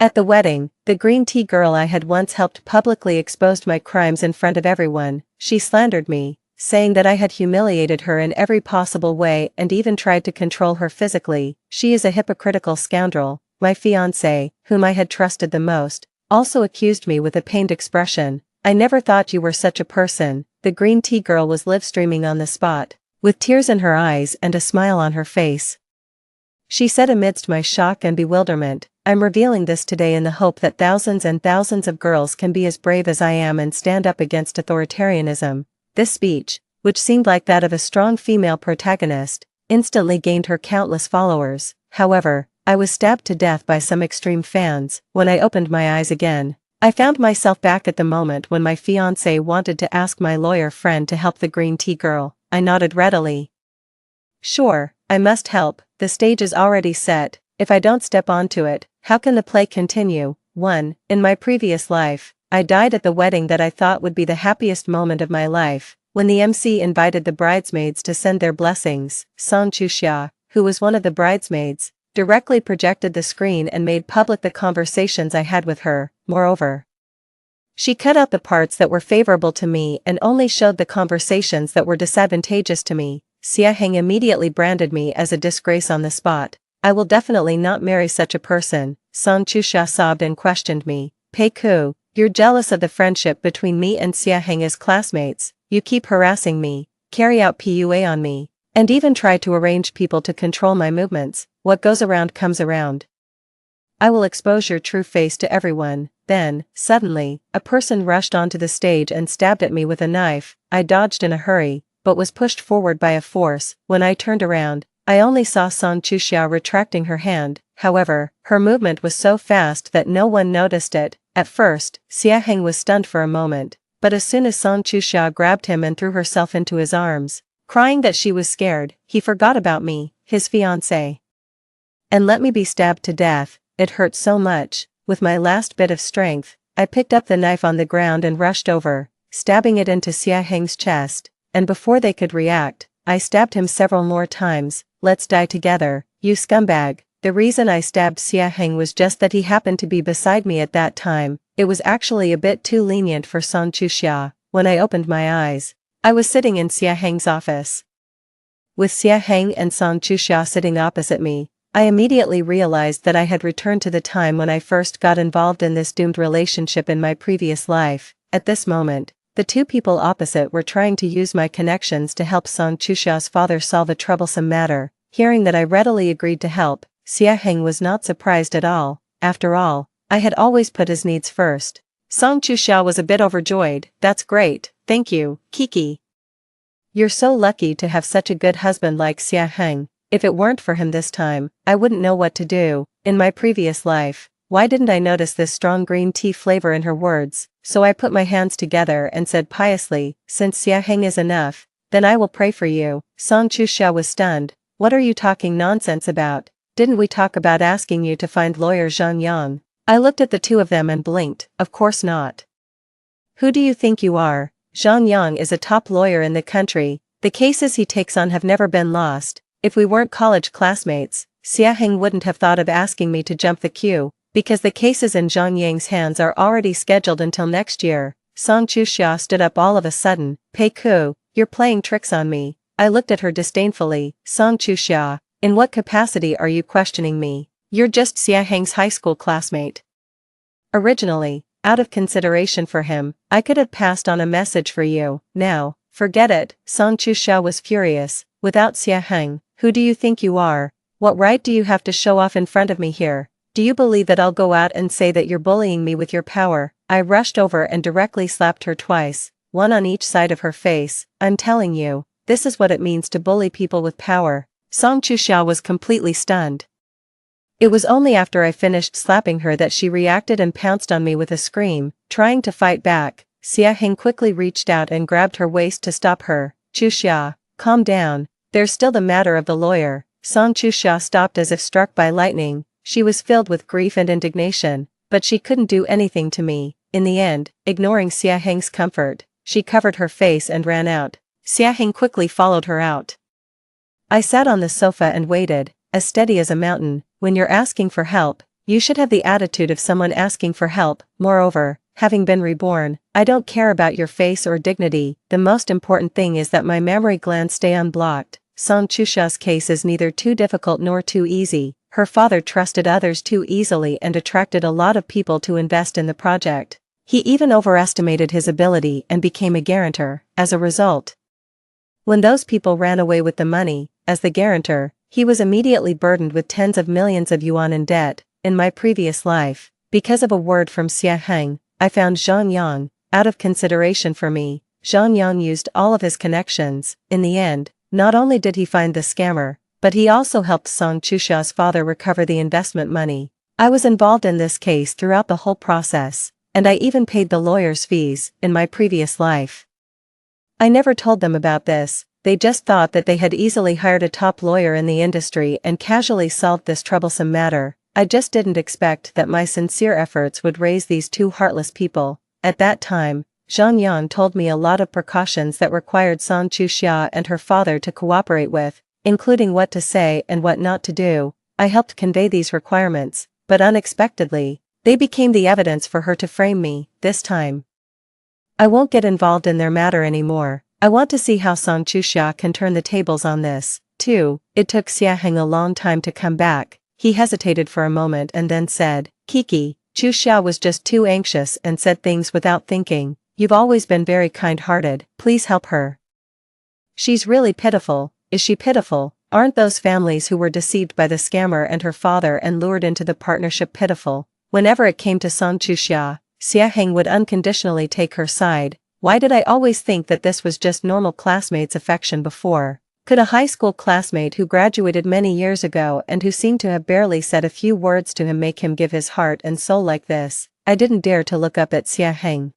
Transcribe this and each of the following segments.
At the wedding, the green tea girl I had once helped publicly exposed my crimes in front of everyone. She slandered me, saying that I had humiliated her in every possible way and even tried to control her physically. She is a hypocritical scoundrel. My fiancé, whom I had trusted the most, also accused me with a pained expression. I never thought you were such a person. The green tea girl was live streaming on the spot, with tears in her eyes and a smile on her face. She said amidst my shock and bewilderment, "I'm revealing this today in the hope that thousands and thousands of girls can be as brave as I am and stand up against authoritarianism." This speech, which seemed like that of a strong female protagonist, instantly gained her countless followers. However, I was stabbed to death by some extreme fans. When I opened my eyes again, I found myself back at the moment when my fiancé wanted to ask my lawyer friend to help the green tea girl. I nodded readily. Sure, I must help. The stage is already set. If I don't step onto it, how can the play continue? 1. In my previous life, I died at the wedding that I thought would be the happiest moment of my life. When the MC invited the bridesmaids to send their blessings, Song Chuxia, who was one of the bridesmaids, directly projected the screen and made public the conversations I had with her. Moreover, she cut out the parts that were favorable to me and only showed the conversations that were disadvantageous to me. Xia Heng immediately branded me as a disgrace on the spot. I will definitely not marry such a person. Song Chuxia sobbed and questioned me. Pei Ku, you're jealous of the friendship between me and Xia Heng as classmates. You keep harassing me, carry out PUA on me, and even try to arrange people to control my movements. What goes around comes around. I will expose your true face to everyone. Then, suddenly, a person rushed onto the stage and stabbed at me with a knife. I dodged in a hurry, but was pushed forward by a force. When I turned around, I only saw Song Chuxia retracting her hand. However, her movement was so fast that no one noticed it. At first, Xia Heng was stunned for a moment, but as soon as Song Chuxia grabbed him and threw herself into his arms, crying that she was scared, he forgot about me, his fiancé, and let me be stabbed to death. It hurt so much. With my last bit of strength, I picked up the knife on the ground and rushed over, stabbing it into Xia Heng's chest, and before they could react, I stabbed him several more times. Let's die together, you scumbag. The reason I stabbed Xia Heng was just that he happened to be beside me at that time. It was actually a bit too lenient for Song Chuxia. When I opened my eyes, I was sitting in Xia Heng's office. With Xia Heng and Song Chuxia sitting opposite me, I immediately realized that I had returned to the time when I first got involved in this doomed relationship in my previous life. At this moment, the two people opposite were trying to use my connections to help Song Chuxia's father solve a troublesome matter. Hearing that I readily agreed to help, Xia Heng was not surprised at all. After all, I had always put his needs first. Song Chuxia was a bit overjoyed. That's great, thank you, Kiki. You're so lucky to have such a good husband like Xia Heng. If it weren't for him this time, I wouldn't know what to do. In my previous life, why didn't I notice this strong green tea flavor in her words? So I put my hands together and said piously, since Xia Heng is enough, then I will pray for you. Song Chuxia was stunned. What are you talking nonsense about? Didn't we talk about asking you to find lawyer Zhang Yang? I looked at the two of them and blinked. Of course not. Who do you think you are? Zhang Yang is a top lawyer in the country. The cases he takes on have never been lost. If we weren't college classmates, Xia Heng wouldn't have thought of asking me to jump the queue, because the cases in Zhang Yang's hands are already scheduled until next year. Song Chuxia stood up all of a sudden. Pei Ku, you're playing tricks on me. I looked at her disdainfully. Song Chuxia, in what capacity are you questioning me? You're just Xia Heng's high school classmate. Originally, out of consideration for him, I could have passed on a message for you. Now, forget it. Song Chuxia was furious. Without Xia Heng, who do you think you are? What right do you have to show off in front of me here? Do you believe that I'll go out and say that you're bullying me with your power? I rushed over and directly slapped her twice, one on each side of her face. I'm telling you, this is what it means to bully people with power. Song Chuxia was completely stunned. It was only after I finished slapping her that she reacted and pounced on me with a scream, trying to fight back. Xia Heng quickly reached out and grabbed her waist to stop her. Chuxia, calm down. There's still the matter of the lawyer. Song Chuxia stopped as if struck by lightning. She was filled with grief and indignation, but she couldn't do anything to me. In the end, ignoring Xia Heng's comfort, she covered her face and ran out. Xia Heng quickly followed her out. I sat on the sofa and waited, as steady as a mountain. When you're asking for help, You should have the attitude of someone asking for help. Moreover, having been reborn, I don't care about your face or dignity. The most important thing is that my mammary glands stay unblocked. Song Chusha's case is neither too difficult nor too easy. Her father trusted others too easily and attracted a lot of people to invest in the project. He even overestimated his ability and became a guarantor. As a result, when those people ran away with the money, as the guarantor, he was immediately burdened with tens of millions of yuan in debt. In my previous life, because of a word from Xia Heng, I found Zhang Yang. Out of consideration for me, Zhang Yang used all of his connections. In the end, not only did he find the scammer, but he also helped Song Chusha's father recover the investment money. I was involved in this case throughout the whole process, and I even paid the lawyer's fees. In my previous life, I never told them about this. They just thought that they had easily hired a top lawyer in the industry and casually solved this troublesome matter. I just didn't expect that my sincere efforts would raise these two heartless people. At that time, Zhang Yan told me a lot of precautions that required Song Chuxia and her father to cooperate with, including what to say and what not to do. I helped convey these requirements, but unexpectedly, they became the evidence for her to frame me. This time, I won't get involved in their matter anymore. I want to see how Song Chuxia can turn the tables on this, too. It took Xia Heng a long time to come back. He hesitated for a moment and then said, Kiki, Chuxia was just too anxious and said things without thinking. You've always been very kind-hearted. Please help her. She's really pitiful. Is she pitiful? Aren't those families who were deceived by the scammer and her father and lured into the partnership pitiful? Whenever it came to Song Chuxia, Xia Heng would unconditionally take her side. Why did I always think that this was just normal classmates' affection before? Could a high school classmate who graduated many years ago and who seemed to have barely said a few words to him make him give his heart and soul like this? I didn't dare to look up at Xia Heng,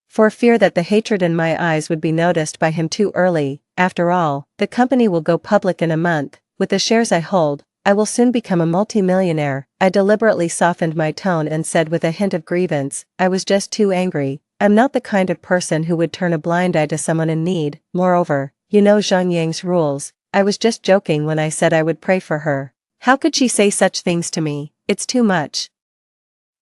for fear that the hatred in my eyes would be noticed by him too early. After all, the company will go public in a month. With the shares I hold, I will soon become a multi-millionaire. I deliberately softened my tone and said with a hint of grievance, I was just too angry. I'm not the kind of person who would turn a blind eye to someone in need. Moreover, you know Zhang Yang's rules. I was just joking when I said I would pray for her. How could she say such things to me? It's too much.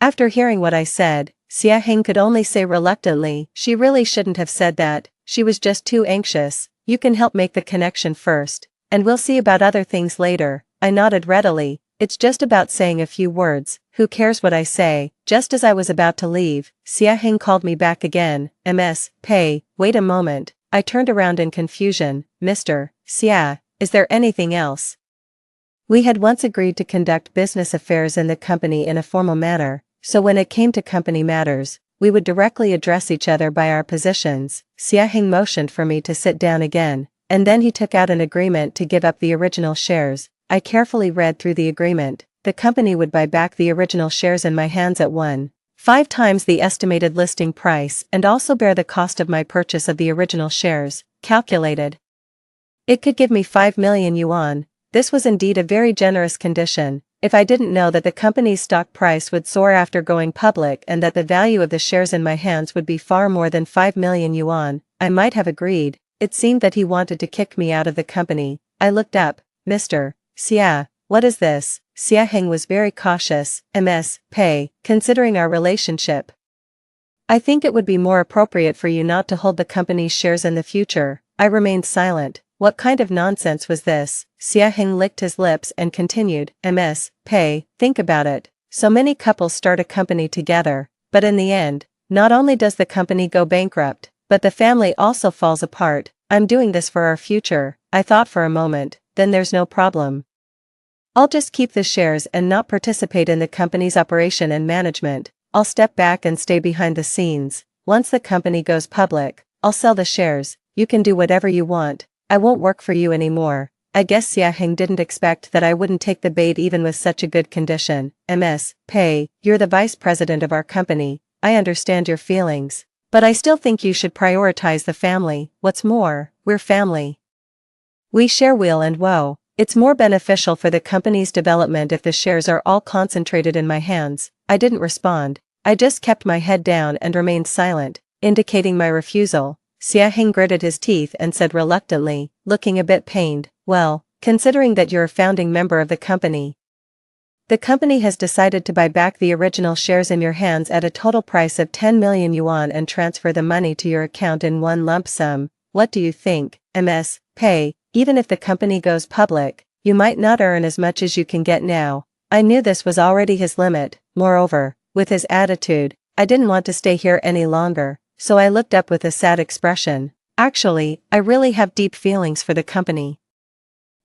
After hearing what I said, Xia Heng could only say reluctantly, she really shouldn't have said that. She was just too anxious. You can help make the connection first, and we'll see about other things later. I nodded readily. It's just about saying a few words. Who cares what I say? Just as I was about to leave, Xia Heng called me back again. Ms. Pei, wait a moment. I turned around in confusion. Mr. Xia, is there anything else? We had once agreed to conduct business affairs in the company in a formal manner, so when it came to company matters, we would directly address each other by our positions. Xia Heng motioned for me to sit down again, and then he took out an agreement to give up the original shares. I carefully read through the agreement. The company would buy back the original shares in my hands at 1.5 times the estimated listing price and also bear the cost of my purchase of the original shares, calculated. It could give me 5 million yuan. This was indeed a very generous condition. If I didn't know that the company's stock price would soar after going public and that the value of the shares in my hands would be far more than 5 million yuan, I might have agreed. It seemed that he wanted to kick me out of the company. I looked up. Mr. Xia, what is this? Xia Heng was very cautious. Ms. Pei, considering our relationship, I think it would be more appropriate for you not to hold the company's shares in the future. I remained silent. What kind of nonsense was this? Xia Heng licked his lips and continued. Ms. Pei, think about it. So many couples start a company together, but in the end, not only does the company go bankrupt, but the family also falls apart. I'm doing this for our future. I thought for a moment. Then there's no problem. I'll just keep the shares and not participate in the company's operation and management. I'll step back and stay behind the scenes. Once the company goes public, I'll sell the shares. You can do whatever you want. I won't work for you anymore. I guess Xia Heng didn't expect that I wouldn't take the bait even with such a good condition. Ms. Pei, you're the vice president of our company. I understand your feelings, but I still think you should prioritize the family. What's more, we're family. We share weal and woe. It's more beneficial for the company's development if the shares are all concentrated in my hands. I didn't respond. I just kept my head down and remained silent, indicating my refusal. Xia Heng gritted his teeth and said reluctantly, looking a bit pained, well, considering that you're a founding member of the company, The company has decided to buy back the original shares in your hands at a total price of 10 million yuan and transfer the money to your account in one lump sum. What do you think, MS? Pay, even if the company goes public, you might not earn as much as you can get now. I knew this was already his limit. Moreover, with his attitude, I didn't want to stay here any longer, so I looked up with a sad expression. Actually, I really have deep feelings for the company.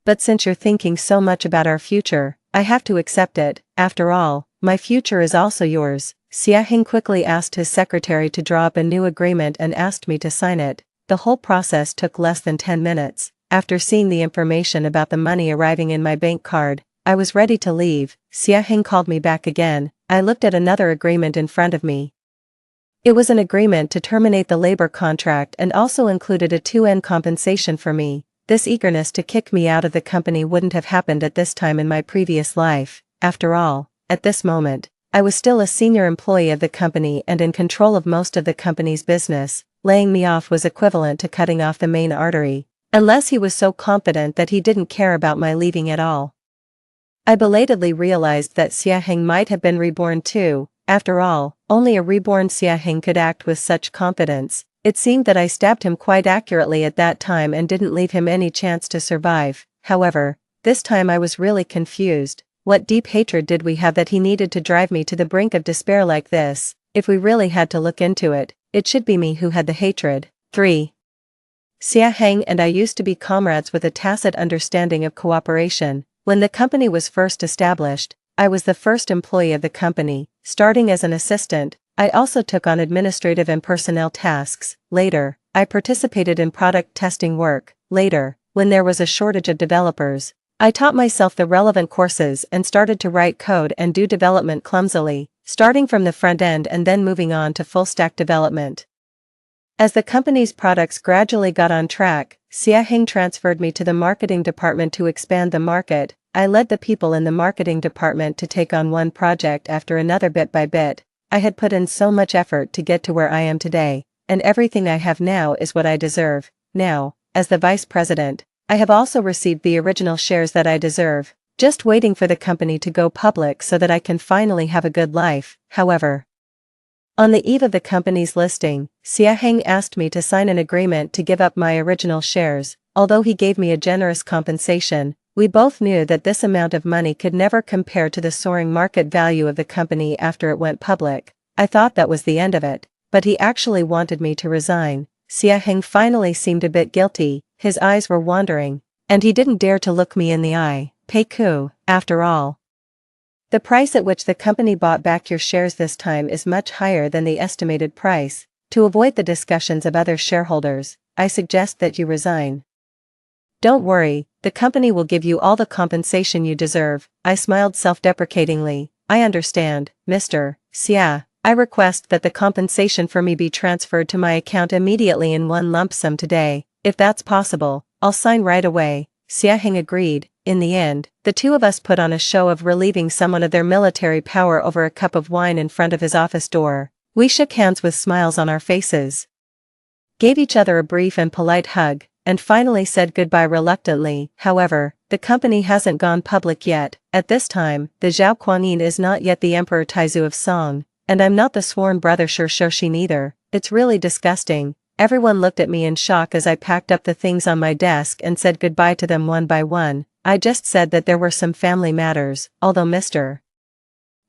But since you're thinking so much about our future, I have to accept it. After all, my future is also yours. Xiaheng quickly asked his secretary to draw up a new agreement and asked me to sign it. The whole process took less than 10 minutes. After seeing the information about the money arriving in my bank card, I was ready to leave. Xiaheng called me back again. I looked at another agreement in front of me. It was an agreement to terminate the labor contract and also included a 2N compensation for me. This eagerness to kick me out of the company wouldn't have happened at this time in my previous life. After all, at this moment, I was still a senior employee of the company and in control of most of the company's business. Laying me off was equivalent to cutting off the main artery, unless he was so confident that he didn't care about my leaving at all. I belatedly realized that Xiaheng might have been reborn too. After all, only a reborn Xiaheng could act with such confidence. It seemed that I stabbed him quite accurately at that time and didn't leave him any chance to survive. However, this time I was really confused. What deep hatred did we have that he needed to drive me to the brink of despair like this? If we really had to look into it, it should be me who had the hatred. 3. Xiaheng and I used to be comrades with a tacit understanding of cooperation. When the company was first established, I was the first employee of the company. Starting as an assistant, I also took on administrative and personnel tasks. Later, I participated in product testing work. Later, when there was a shortage of developers, I taught myself the relevant courses and started to write code and do development clumsily, starting from the front end and then moving on to full-stack development. As the company's products gradually got on track, Xiaheng transferred me to the marketing department to expand the market. I led the people in the marketing department to take on one project after another bit by bit. I had put in so much effort to get to where I am today, and everything I have now is what I deserve. Now, as the vice president, I have also received the original shares that I deserve, just waiting for the company to go public so that I can finally have a good life. However, on the eve of the company's listing, Xiaheng asked me to sign an agreement to give up my original shares. Although he gave me a generous compensation, we both knew that this amount of money could never compare to the soaring market value of the company after it went public. I thought that was the end of it, but he actually wanted me to resign. Xiaheng finally seemed a bit guilty, his eyes were wandering, and he didn't dare to look me in the eye. Peiku, after all, the price at which the company bought back your shares this time is much higher than the estimated price. To avoid the discussions of other shareholders, I suggest that you resign. Don't worry, the company will give you all the compensation you deserve. I smiled self-deprecatingly. I understand, Mr. Xia. I request that the compensation for me be transferred to my account immediately in one lump sum today. If that's possible, I'll sign right away. Xiaheng agreed. In the end, the two of us put on a show of relieving someone of their military power over a cup of wine in front of his office door. We shook hands with smiles on our faces, gave each other a brief and polite hug, and finally said goodbye reluctantly. However, the company hasn't gone public yet. At this time, the Zhao Kuanin is not yet the Emperor Taizu of Song, and I'm not the sworn brother Shi Shoshin either. It's really disgusting. Everyone looked at me in shock as I packed up the things on my desk and said goodbye to them one by one. I just said that there were some family matters, although Mr.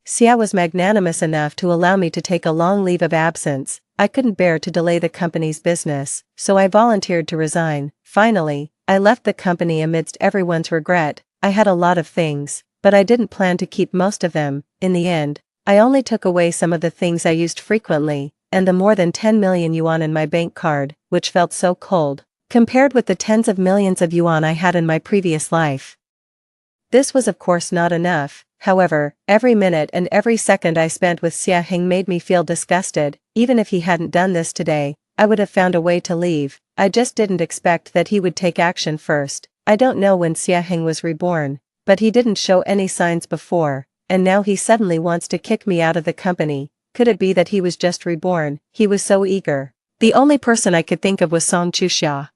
Xia was magnanimous enough to allow me to take a long leave of absence. I couldn't bear to delay the company's business, so I volunteered to resign. Finally, I left the company amidst everyone's regret. I had a lot of things, but I didn't plan to keep most of them. In the end, I only took away some of the things I used frequently, and the more than 10 million yuan in my bank card, which felt so cold, compared with the tens of millions of yuan I had in my previous life. This was of course not enough. However, every minute and every second I spent with Xiaheng made me feel disgusted. Even if he hadn't done this today, I would have found a way to leave. I just didn't expect that he would take action first. I don't know when Xiaheng was reborn, but he didn't show any signs before, and now he suddenly wants to kick me out of the company. Could it be that he was just reborn? He was so eager. The only person I could think of was Song Chuxia.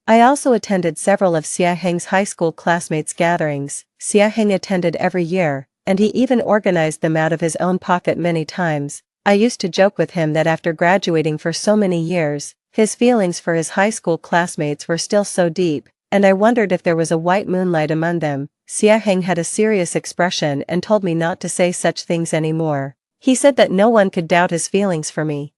I also attended several of Xiaheng's high school classmates' gatherings. Xiaheng attended every year, and he even organized them out of his own pocket many times. I used to joke with him that after graduating for so many years, his feelings for his high school classmates were still so deep, and I wondered if there was a white moonlight among them. Sia Heng had a serious expression and told me not to say such things anymore. He said that no one could doubt his feelings for me.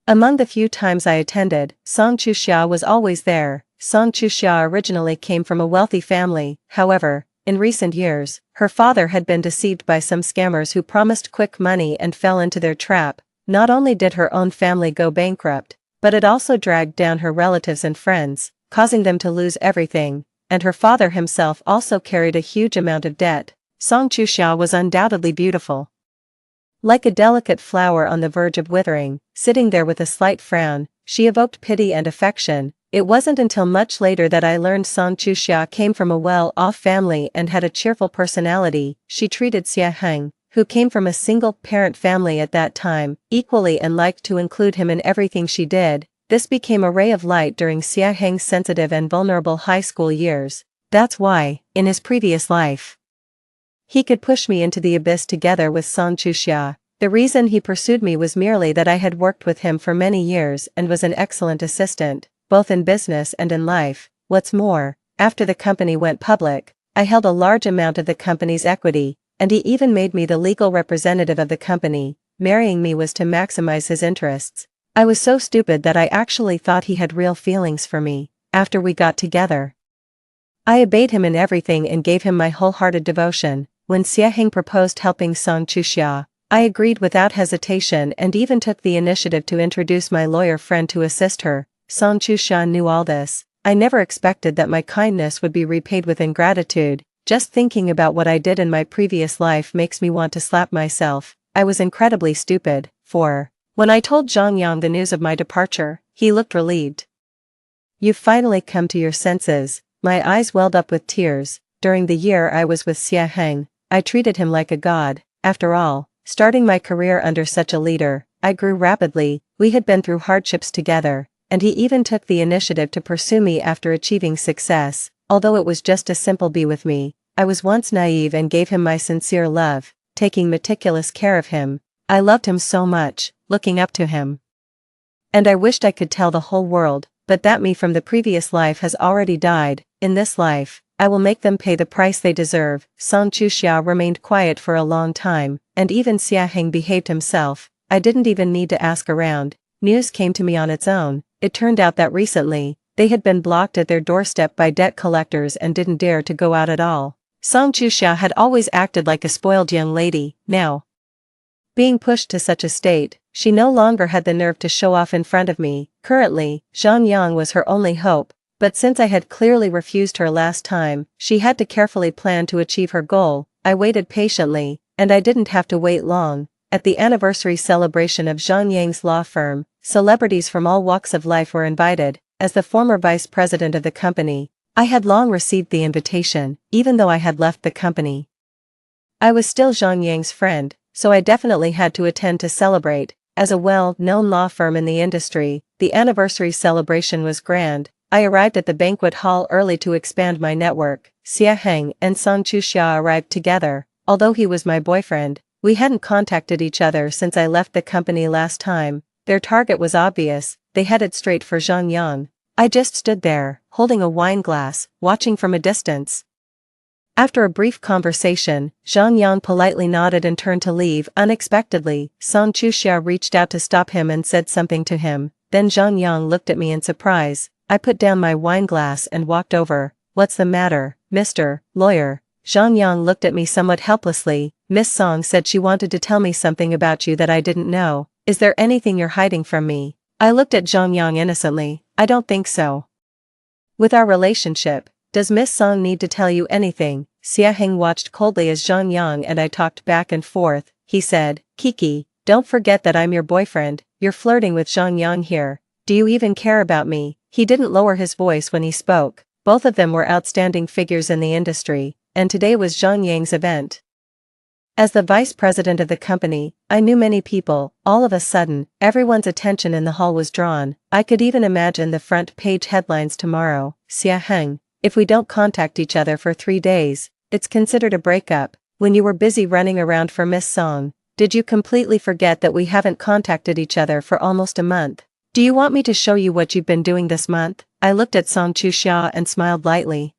Among the few times I attended, Song Chuxia was always there. Song Chuxia originally came from a wealthy family, however, in recent years, her father had been deceived by some scammers who promised quick money and fell into their trap. Not only did her own family go bankrupt, but it also dragged down her relatives and friends, causing them to lose everything, and her father himself also carried a huge amount of debt. Song Chuxia was undoubtedly beautiful. Like a delicate flower on the verge of withering, sitting there with a slight frown, she evoked pity and affection. It wasn't until much later that I learned Song Chuxia came from a well-off family and had a cheerful personality. She treated Sia Heng, who came from a single-parent family at that time, equally and liked to include him in everything she did. This became a ray of light during Sia Heng's sensitive and vulnerable high school years. That's why, in his previous life, he could push me into the abyss together with Song Chuxia. The reason he pursued me was merely that I had worked with him for many years and was an excellent assistant, both in business and in life. What's more, after the company went public, I held a large amount of the company's equity, and he even made me the legal representative of the company. Marrying me was to maximize his interests. I was so stupid that I actually thought he had real feelings for me. After we got together, I obeyed him in everything and gave him my wholehearted devotion. When Sia Heng proposed helping Song Chuxia, I agreed without hesitation and even took the initiative to introduce my lawyer friend to assist her. Song Chuxia knew all this. I never expected that my kindness would be repaid with ingratitude. Just thinking about what I did in my previous life makes me want to slap myself. I was incredibly stupid. When I told Zhang Yang the news of my departure, he looked relieved. "You've finally come to your senses." My eyes welled up with tears. During the year I was with Sia Heng, I treated him like a god. After all, starting my career under such a leader, I grew rapidly. We had been through hardships together, and he even took the initiative to pursue me after achieving success. Although it was just a simple be with me, I was once naive and gave him my sincere love, taking meticulous care of him. I loved him so much, looking up to him. And I wished I could tell the whole world, but that me from the previous life has already died. In this life, I will make them pay the price they deserve. Song Chuxia remained quiet for a long time, and even Sia Heng behaved himself. I didn't even need to ask around. News came to me on its own. It turned out that recently, they had been blocked at their doorstep by debt collectors and didn't dare to go out at all. Song Chuxia had always acted like a spoiled young lady. Now, being pushed to such a state, she no longer had the nerve to show off in front of me. Currently, Zhang Yang was her only hope. But since I had clearly refused her last time, she had to carefully plan to achieve her goal. I waited patiently, and I didn't have to wait long. At the anniversary celebration of Zhang Yang's law firm, celebrities from all walks of life were invited. As the former vice president of the company, I had long received the invitation, even though I had left the company. I was still Zhang Yang's friend, so I definitely had to attend to celebrate. As a well-known law firm in the industry, the anniversary celebration was grand. I arrived at the banquet hall early to expand my network. Sia Heng and Song Chuxia arrived together. Although he was my boyfriend, we hadn't contacted each other since I left the company last time. Their target was obvious. They headed straight for Zhang Yang. I just stood there, holding a wine glass, watching from a distance. After a brief conversation, Zhang Yang politely nodded and turned to leave. Unexpectedly, Song Chuxia reached out to stop him and said something to him. Then Zhang Yang looked at me in surprise. I put down my wine glass and walked over. "What's the matter, Mr. Lawyer?" Zhang Yang looked at me somewhat helplessly. "Miss Song said she wanted to tell me something about you that I didn't know. Is there anything you're hiding from me?" I looked at Zhang Yang innocently. "I don't think so. With our relationship, does Miss Song need to tell you anything?" Sia Heng watched coldly as Zhang Yang and I talked back and forth. He said, "Kiki, don't forget that I'm your boyfriend. You're flirting with Zhang Yang here. Do you even care about me?" He didn't lower his voice when he spoke. Both of them were outstanding figures in the industry, and today was Zhang Yang's event. As the vice president of the company, I knew many people. All of a sudden, everyone's attention in the hall was drawn. I could even imagine the front page headlines tomorrow. "Sia Heng, if we don't contact each other for 3 days, it's considered a breakup." when you were busy running around for Miss Song, did you completely forget that we haven't contacted each other for almost a month? Do you want me to show you what you've been doing this month? I looked at Song Chuxia and smiled lightly.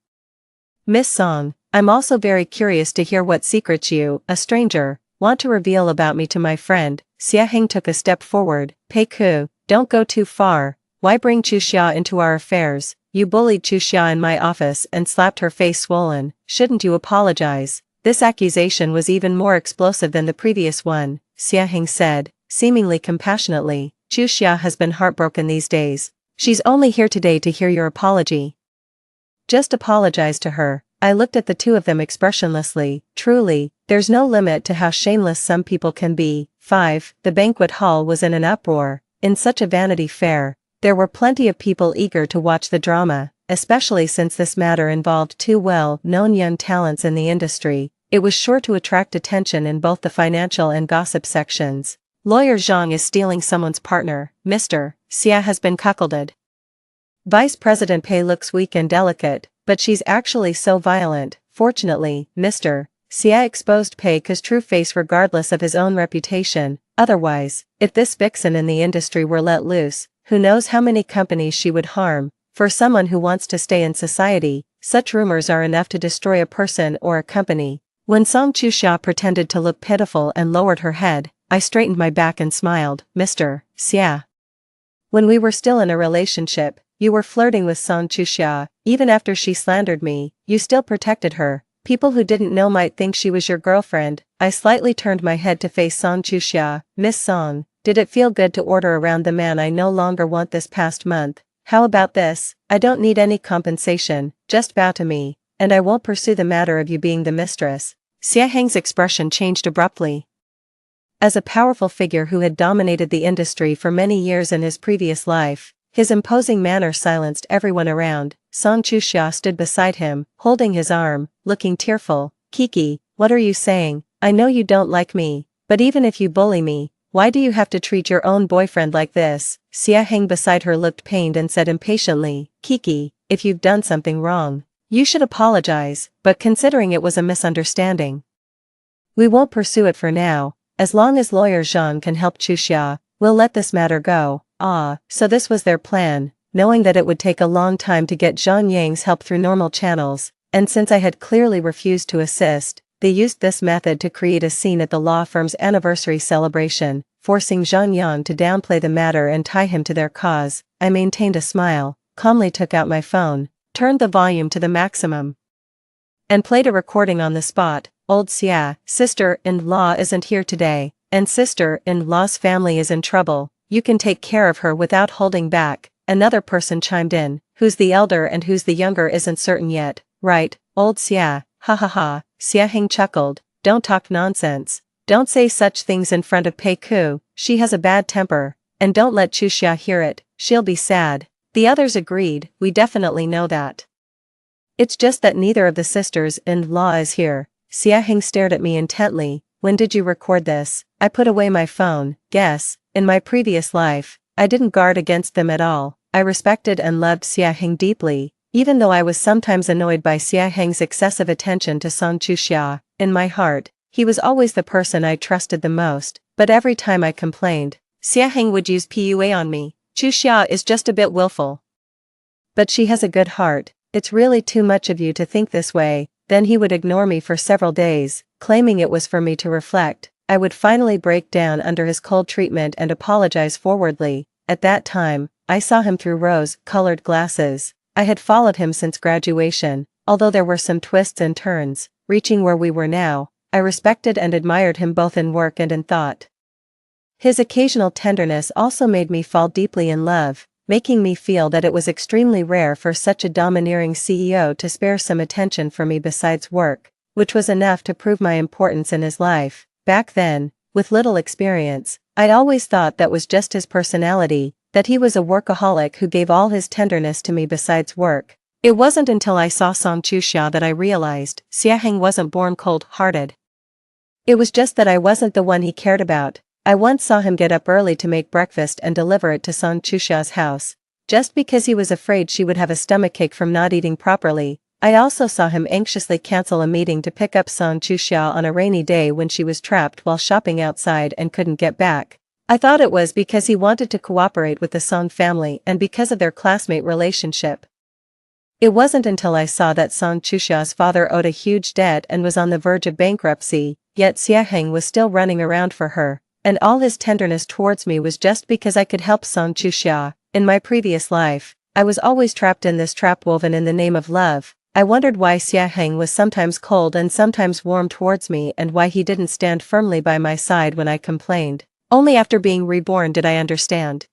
Miss Song, I'm also very curious to hear what secrets you, a stranger, want to reveal about me to my friend. Xia Heng took a step forward. Pei Ku, don't go too far. Why bring Chuxia into our affairs? You bullied Chuxia in my office and slapped her face swollen. Shouldn't you apologize? This accusation was even more explosive than the previous one, Xia Heng said, seemingly compassionately. Chuxia has been heartbroken these days. She's only here today to hear your apology. Just apologize to her. I looked at the two of them expressionlessly. Truly, there's no limit to how shameless some people can be. 5. The banquet hall was in an uproar. In such a Vanity Fair, there were plenty of people eager to watch the drama, especially since this matter involved two well-known young talents in the industry. It was sure to attract attention in both the financial and gossip sections. Lawyer Zhang is stealing someone's partner. Mr. Xia has been cuckolded. Vice President Pei looks weak and delicate, but she's actually so violent. Fortunately, Mr. Xia exposed Pei Ku's true face regardless of his own reputation. Otherwise, if this vixen in the industry were let loose, who knows how many companies she would harm. For someone who wants to stay in society, such rumors are enough to destroy a person or a company. When Song Chuxia pretended to look pitiful and lowered her head, I straightened my back and smiled. Mr. Xia. When we were still in a relationship, you were flirting with Song Chuxia. Even after she slandered me, you still protected her. People who didn't know might think she was your girlfriend. I slightly turned my head to face Song Chuxia. Miss Song, did it feel good to order around the man I no longer want this past month? How about this? I don't need any compensation, just bow to me, and I won't pursue the matter of you being the mistress. Xia Heng's expression changed abruptly. As a powerful figure who had dominated the industry for many years in his previous life, his imposing manner silenced everyone around. Song Chuxia stood beside him, holding his arm, looking tearful. Kiki, what are you saying? I know you don't like me, but even if you bully me, why do you have to treat your own boyfriend like this? Xia Heng beside her looked pained and said impatiently, Kiki, if you've done something wrong, you should apologize, but considering it was a misunderstanding, we won't pursue it for now. As long as lawyer Zhang can help Chuxia, we'll let this matter go. Ah, so this was their plan, knowing that it would take a long time to get Zhang Yang's help through normal channels, and since I had clearly refused to assist, they used this method to create a scene at the law firm's anniversary celebration, forcing Zhang Yang to downplay the matter and tie him to their cause. I maintained a smile, calmly took out my phone, turned the volume to the maximum, and played a recording on the spot. Old Xia, sister-in-law isn't here today, and sister-in-law's family is in trouble. You can take care of her without holding back. Another person chimed in. Who's the elder and who's the younger isn't certain yet, right, old Xia? Ha ha ha. Xia Heng chuckled. Don't talk nonsense. Don't say such things in front of Pei Ku, she has a bad temper, and don't let Chuxia hear it, she'll be sad. The others agreed. We definitely know that. It's just that neither of the sisters-in-law is here. Xia Heng stared at me intently. When did you record this? I put away my phone. Guess, in my previous life, I didn't guard against them at all. I respected and loved Xia Heng deeply, even though I was sometimes annoyed by Xia Heng's excessive attention to Song Chuxia. In my heart, he was always the person I trusted the most, but every time I complained, Xia Heng would use PUA on me. Chuxia is just a bit willful, but she has a good heart. It's really too much of you to think this way. Then he would ignore me for several days, claiming it was for me to reflect. I would finally break down under his cold treatment and apologize forwardly. At that time, I saw him through rose-colored glasses. I had followed him since graduation, although there were some twists and turns. Reaching where we were now, I respected and admired him both in work and in thought. His occasional tenderness also made me fall deeply in love, making me feel that it was extremely rare for such a domineering CEO to spare some attention for me besides work, which was enough to prove my importance in his life. Back then, with little experience, I'd always thought that was just his personality, that he was a workaholic who gave all his tenderness to me besides work. It wasn't until I saw Song Chuxia that I realized Xia Heng wasn't born cold-hearted. It was just that I wasn't the one he cared about. I once saw him get up early to make breakfast and deliver it to Song Chuxia's house, just because he was afraid she would have a stomachache from not eating properly. I also saw him anxiously cancel a meeting to pick up Song Chuxia on a rainy day when she was trapped while shopping outside and couldn't get back. I thought it was because he wanted to cooperate with the Song family and because of their classmate relationship. It wasn't until I saw that Song Chuxia's father owed a huge debt and was on the verge of bankruptcy, yet Xia Heng was still running around for her, and all his tenderness towards me was just because I could help Song Chuxia. In my previous life, I was always trapped in this trap woven in the name of love. I wondered why Xia Heng was sometimes cold and sometimes warm towards me and why he didn't stand firmly by my side when I complained. Only after being reborn did I understand.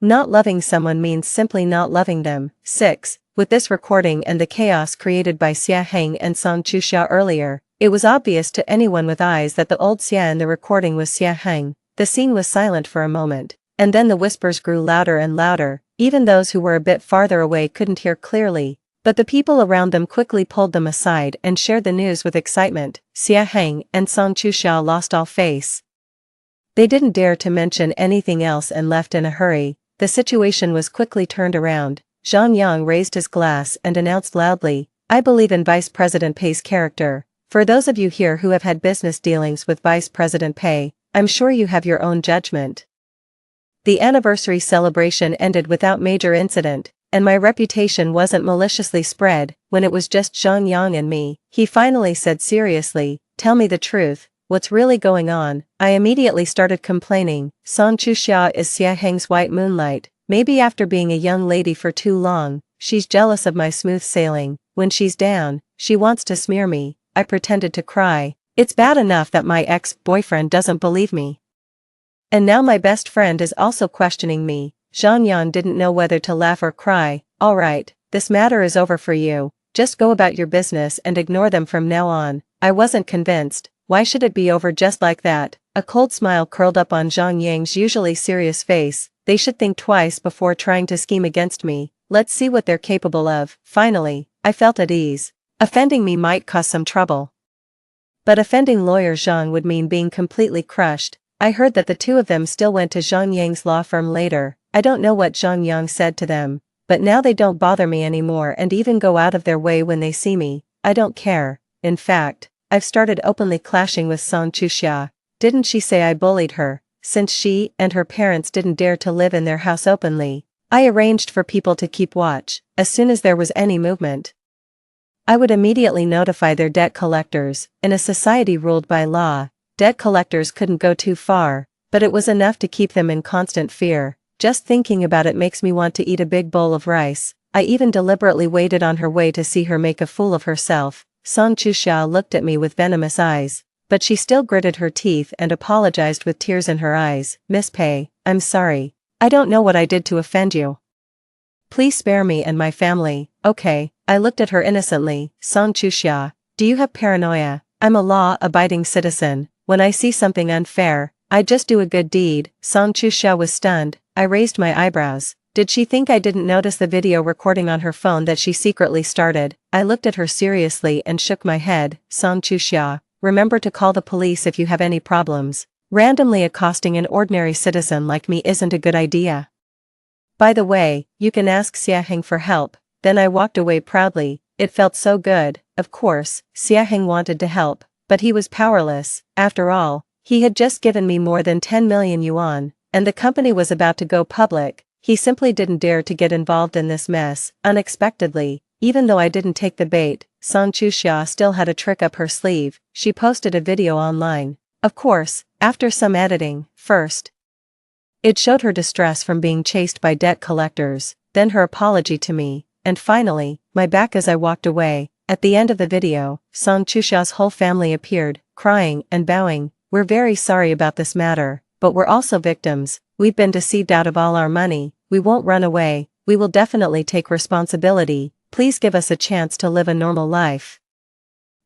Not loving someone means simply not loving them. 6. With this recording and the chaos created by Xia Heng and Song Chuxia earlier, it was obvious to anyone with eyes that the old Xia in the recording was Xia Heng. The scene was silent for a moment, and then the whispers grew louder and louder. Even those who were a bit farther away couldn't hear clearly, but the people around them quickly pulled them aside and shared the news with excitement. Xia Heng and Song Chuxia lost all face. They didn't dare to mention anything else and left in a hurry. The situation was quickly turned around. Zhang Yang raised his glass and announced loudly, "I believe in Vice President Pei's character. For those of you here who have had business dealings with Vice President Pei, I'm sure you have your own judgment." The anniversary celebration ended without major incident, and my reputation wasn't maliciously spread. When it was just Zhang Yang and me, he finally said seriously, "Tell me the truth, what's really going on?" I immediately started complaining. "Song Chuxia is Xia Heng's white moonlight. Maybe after being a young lady for too long, she's jealous of my smooth sailing. When she's down, she wants to smear me." I pretended to cry. It's bad enough that my ex-boyfriend doesn't believe me, and now my best friend is also questioning me. Zhang Yan didn't know whether to laugh or cry. "All right, this matter is over for you. Just go about your business and ignore them from now on." I wasn't convinced. Why should it be over just like that? A cold smile curled up on Zhang Yang's usually serious face. They should think twice before trying to scheme against me. Let's see what they're capable of. Finally, I felt at ease. Offending me might cause some trouble, but offending lawyer Zhang would mean being completely crushed. I heard that the two of them still went to Zhang Yang's law firm later. I don't know what Zhang Yang said to them, but now they don't bother me anymore and even go out of their way when they see me. I don't care. In fact, I've started openly clashing with Song Chuxia. Didn't she say I bullied her? Since she and her parents didn't dare to live in their house openly, I arranged for people to keep watch. As soon as there was any movement, I would immediately notify their debt collectors. In a society ruled by law, debt collectors couldn't go too far, but it was enough to keep them in constant fear. Just thinking about it makes me want to eat a big bowl of rice. I even deliberately waited on her way to see her make a fool of herself. Song Chuxia looked at me with venomous eyes, but she still gritted her teeth and apologized with tears in her eyes. "Miss Pei, I'm sorry. I don't know what I did to offend you. Please spare me and my family." "Okay." I looked at her innocently. "Song Chuxia, do you have paranoia?" "I'm a law-abiding citizen. When I see something unfair, I just do a good deed." Song Chuxia was stunned. I raised my eyebrows. Did she think I didn't notice the video recording on her phone that she secretly started? I looked at her seriously and shook my head. "Song Chuxia, remember to call the police if you have any problems. Randomly accosting an ordinary citizen like me isn't a good idea. By the way, you can ask Xia Heng for help." Then I walked away proudly. It felt so good. Of course, Xia Heng wanted to help, but he was powerless. After all, he had just given me more than 10 million yuan, and the company was about to go public. He simply didn't dare to get involved in this mess. Unexpectedly, even though I didn't take the bait, Song Chuxia still had a trick up her sleeve. She posted a video online. Of course, after some editing. First, it showed her distress from being chased by debt collectors, then her apology to me, and finally, my back as I walked away. At the end of the video, Song Chuxia's whole family appeared, crying and bowing. "We're very sorry about this matter, but we're also victims. We've been deceived out of all our money. We won't run away. We will definitely take responsibility. Please give us a chance to live a normal life."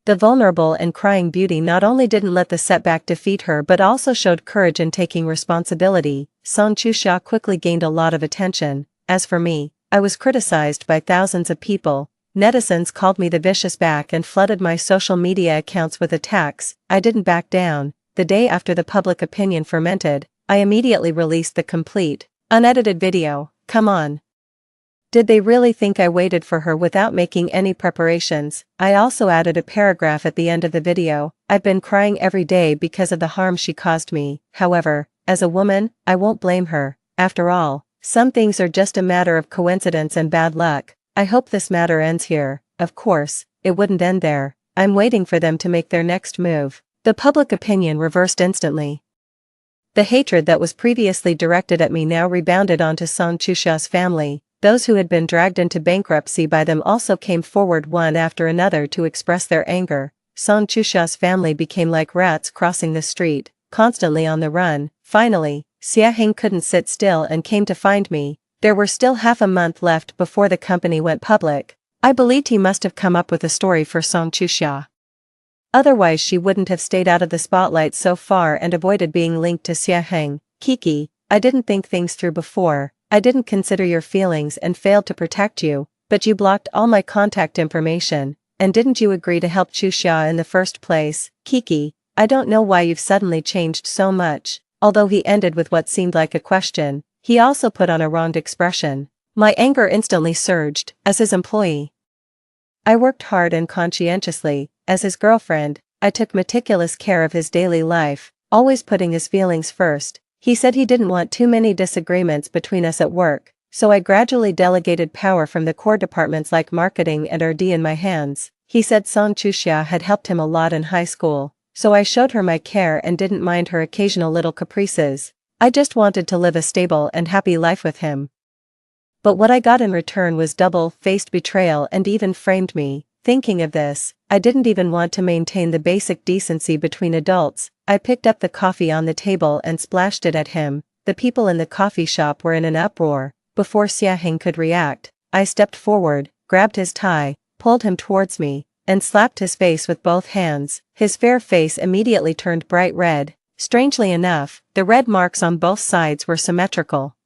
The vulnerable and crying beauty not only didn't let the setback defeat her but also showed courage in taking responsibility. Song Chuxia quickly gained a lot of attention. As for me, I was criticized by thousands of people. Netizens called me the vicious back and flooded my social media accounts with attacks. I didn't back down. The day after the public opinion fermented, I immediately released the complete, unedited video. Come on. Did they really think I waited for her without making any preparations? I also added a paragraph at the end of the video. I've been crying every day because of the harm she caused me. However, as a woman, I won't blame her. After all, some things are just a matter of coincidence and bad luck. I hope this matter ends here. Of course, it wouldn't end there. I'm waiting for them to make their next move. The public opinion reversed instantly. The hatred that was previously directed at me now rebounded onto Song Chusha's family. Those who had been dragged into bankruptcy by them also came forward one after another to express their anger. Song Chusha's family became like rats crossing the street, constantly on the run. Finally, Xia Heng couldn't sit still and came to find me. There were still half a month left before the company went public. I believed he must have come up with a story for Song Chusha. Otherwise she wouldn't have stayed out of the spotlight so far and avoided being linked to Xia Heng. Kiki, I didn't think things through before. I didn't consider your feelings and failed to protect you, but you blocked all my contact information, and didn't you agree to help Chusha in the first place? Kiki, I don't know why you've suddenly changed so much. Although he ended with what seemed like a question, he also put on a wronged expression. My anger instantly surged. As his employee, I worked hard and conscientiously. As his girlfriend, I took meticulous care of his daily life, always putting his feelings first. He said he didn't want too many disagreements between us at work, so I gradually delegated power from the core departments like marketing and R&D in my hands. He said Song Chusha had helped him a lot in high school, so I showed her my care and didn't mind her occasional little caprices. I just wanted to live a stable and happy life with him. But what I got in return was double-faced betrayal and even framed me. Thinking of this, I didn't even want to maintain the basic decency between adults. I picked up the coffee on the table and splashed it at him. The people in the coffee shop were in an uproar. Before Xia Heng could react, I stepped forward, grabbed his tie, pulled him towards me, and slapped his face with both hands. His fair face immediately turned bright red. Strangely enough, the red marks on both sides were symmetrical.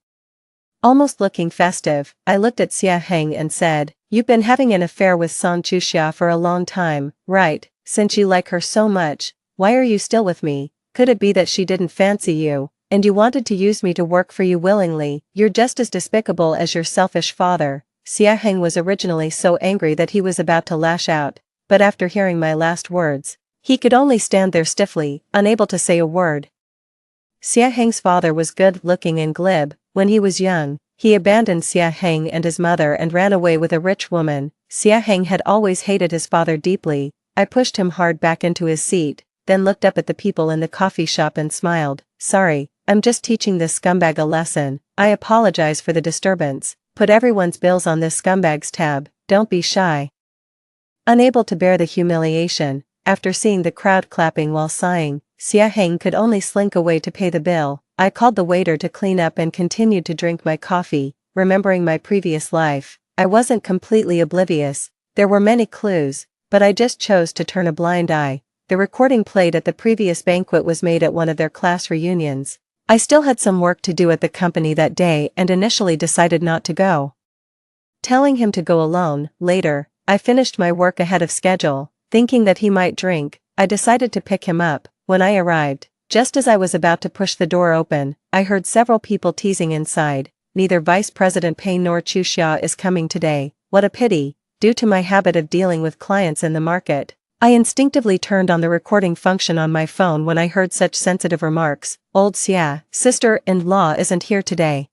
Almost looking festive, I looked at Xia Heng and said, "You've been having an affair with Song Chusha for a long time, right? Since you like her so much, why are you still with me? Could it be that she didn't fancy you, and you wanted to use me to work for you willingly? You're just as despicable as your selfish father." Xia Heng was originally so angry that he was about to lash out, but after hearing my last words, he could only stand there stiffly, unable to say a word. Xia Heng's father was good-looking and glib. When he was young, he abandoned Xia Heng and his mother and ran away with a rich woman. Xia Heng had always hated his father deeply. I pushed him hard back into his seat, then looked up at the people in the coffee shop and smiled. "Sorry, I'm just teaching this scumbag a lesson. I apologize for the disturbance. Put everyone's bills on this scumbag's tab, don't be shy." Unable to bear the humiliation, after seeing the crowd clapping while sighing, Xia Heng could only slink away to pay the bill. I called the waiter to clean up and continued to drink my coffee. Remembering my previous life, I wasn't completely oblivious. There were many clues, but I just chose to turn a blind eye. The recording played at the previous banquet was made at one of their class reunions. I still had some work to do at the company that day and initially decided not to go. Telling him to go alone. Later, I finished my work ahead of schedule. Thinking that he might drink, I decided to pick him up. When I arrived, just as I was about to push the door open, I heard several people teasing inside. "Neither Vice President Payne nor Chusha is coming today. What a pity." Due to my habit of dealing with clients in the market, I instinctively turned on the recording function on my phone when I heard such sensitive remarks. "Old Xia, sister-in-law isn't here today.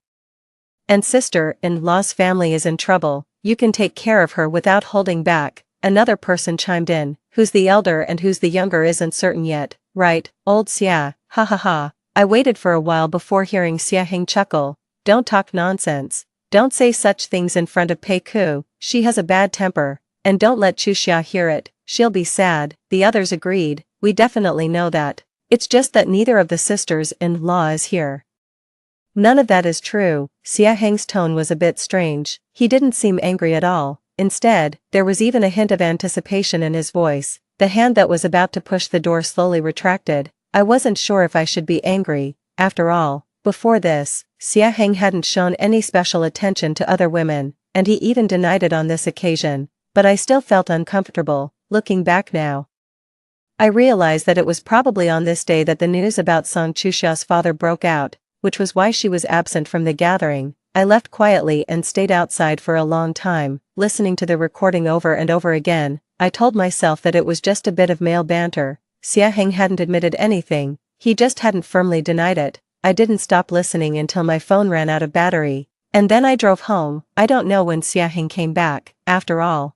And sister-in-law's family is in trouble. You can take care of her without holding back." Another person chimed in. "Who's the elder and who's the younger isn't certain yet, right, old Xia, ha ha ha." I waited for a while before hearing Xia Heng chuckle. "Don't talk nonsense. Don't say such things in front of Pei Ku, she has a bad temper, and don't let Chusha hear it, she'll be sad." The others agreed. "We definitely know that. It's just that neither of the sisters-in-law is here." None of that is true. Xia Heng's tone was a bit strange. He didn't seem angry at all. Instead, there was even a hint of anticipation in his voice. The hand that was about to push the door slowly retracted. I wasn't sure if I should be angry. After all, before this, Xia Heng hadn't shown any special attention to other women, and he even denied it on this occasion. But I still felt uncomfortable. Looking back now, I realized that it was probably on this day that the news about Song Chusha's father broke out, which was why she was absent from the gathering. I left quietly and stayed outside for a long time, listening to the recording over and over again. I told myself that it was just a bit of male banter. Xiaheng hadn't admitted anything, he just hadn't firmly denied it. I didn't stop listening until my phone ran out of battery. And then I drove home. I don't know when Xiaheng came back, after all.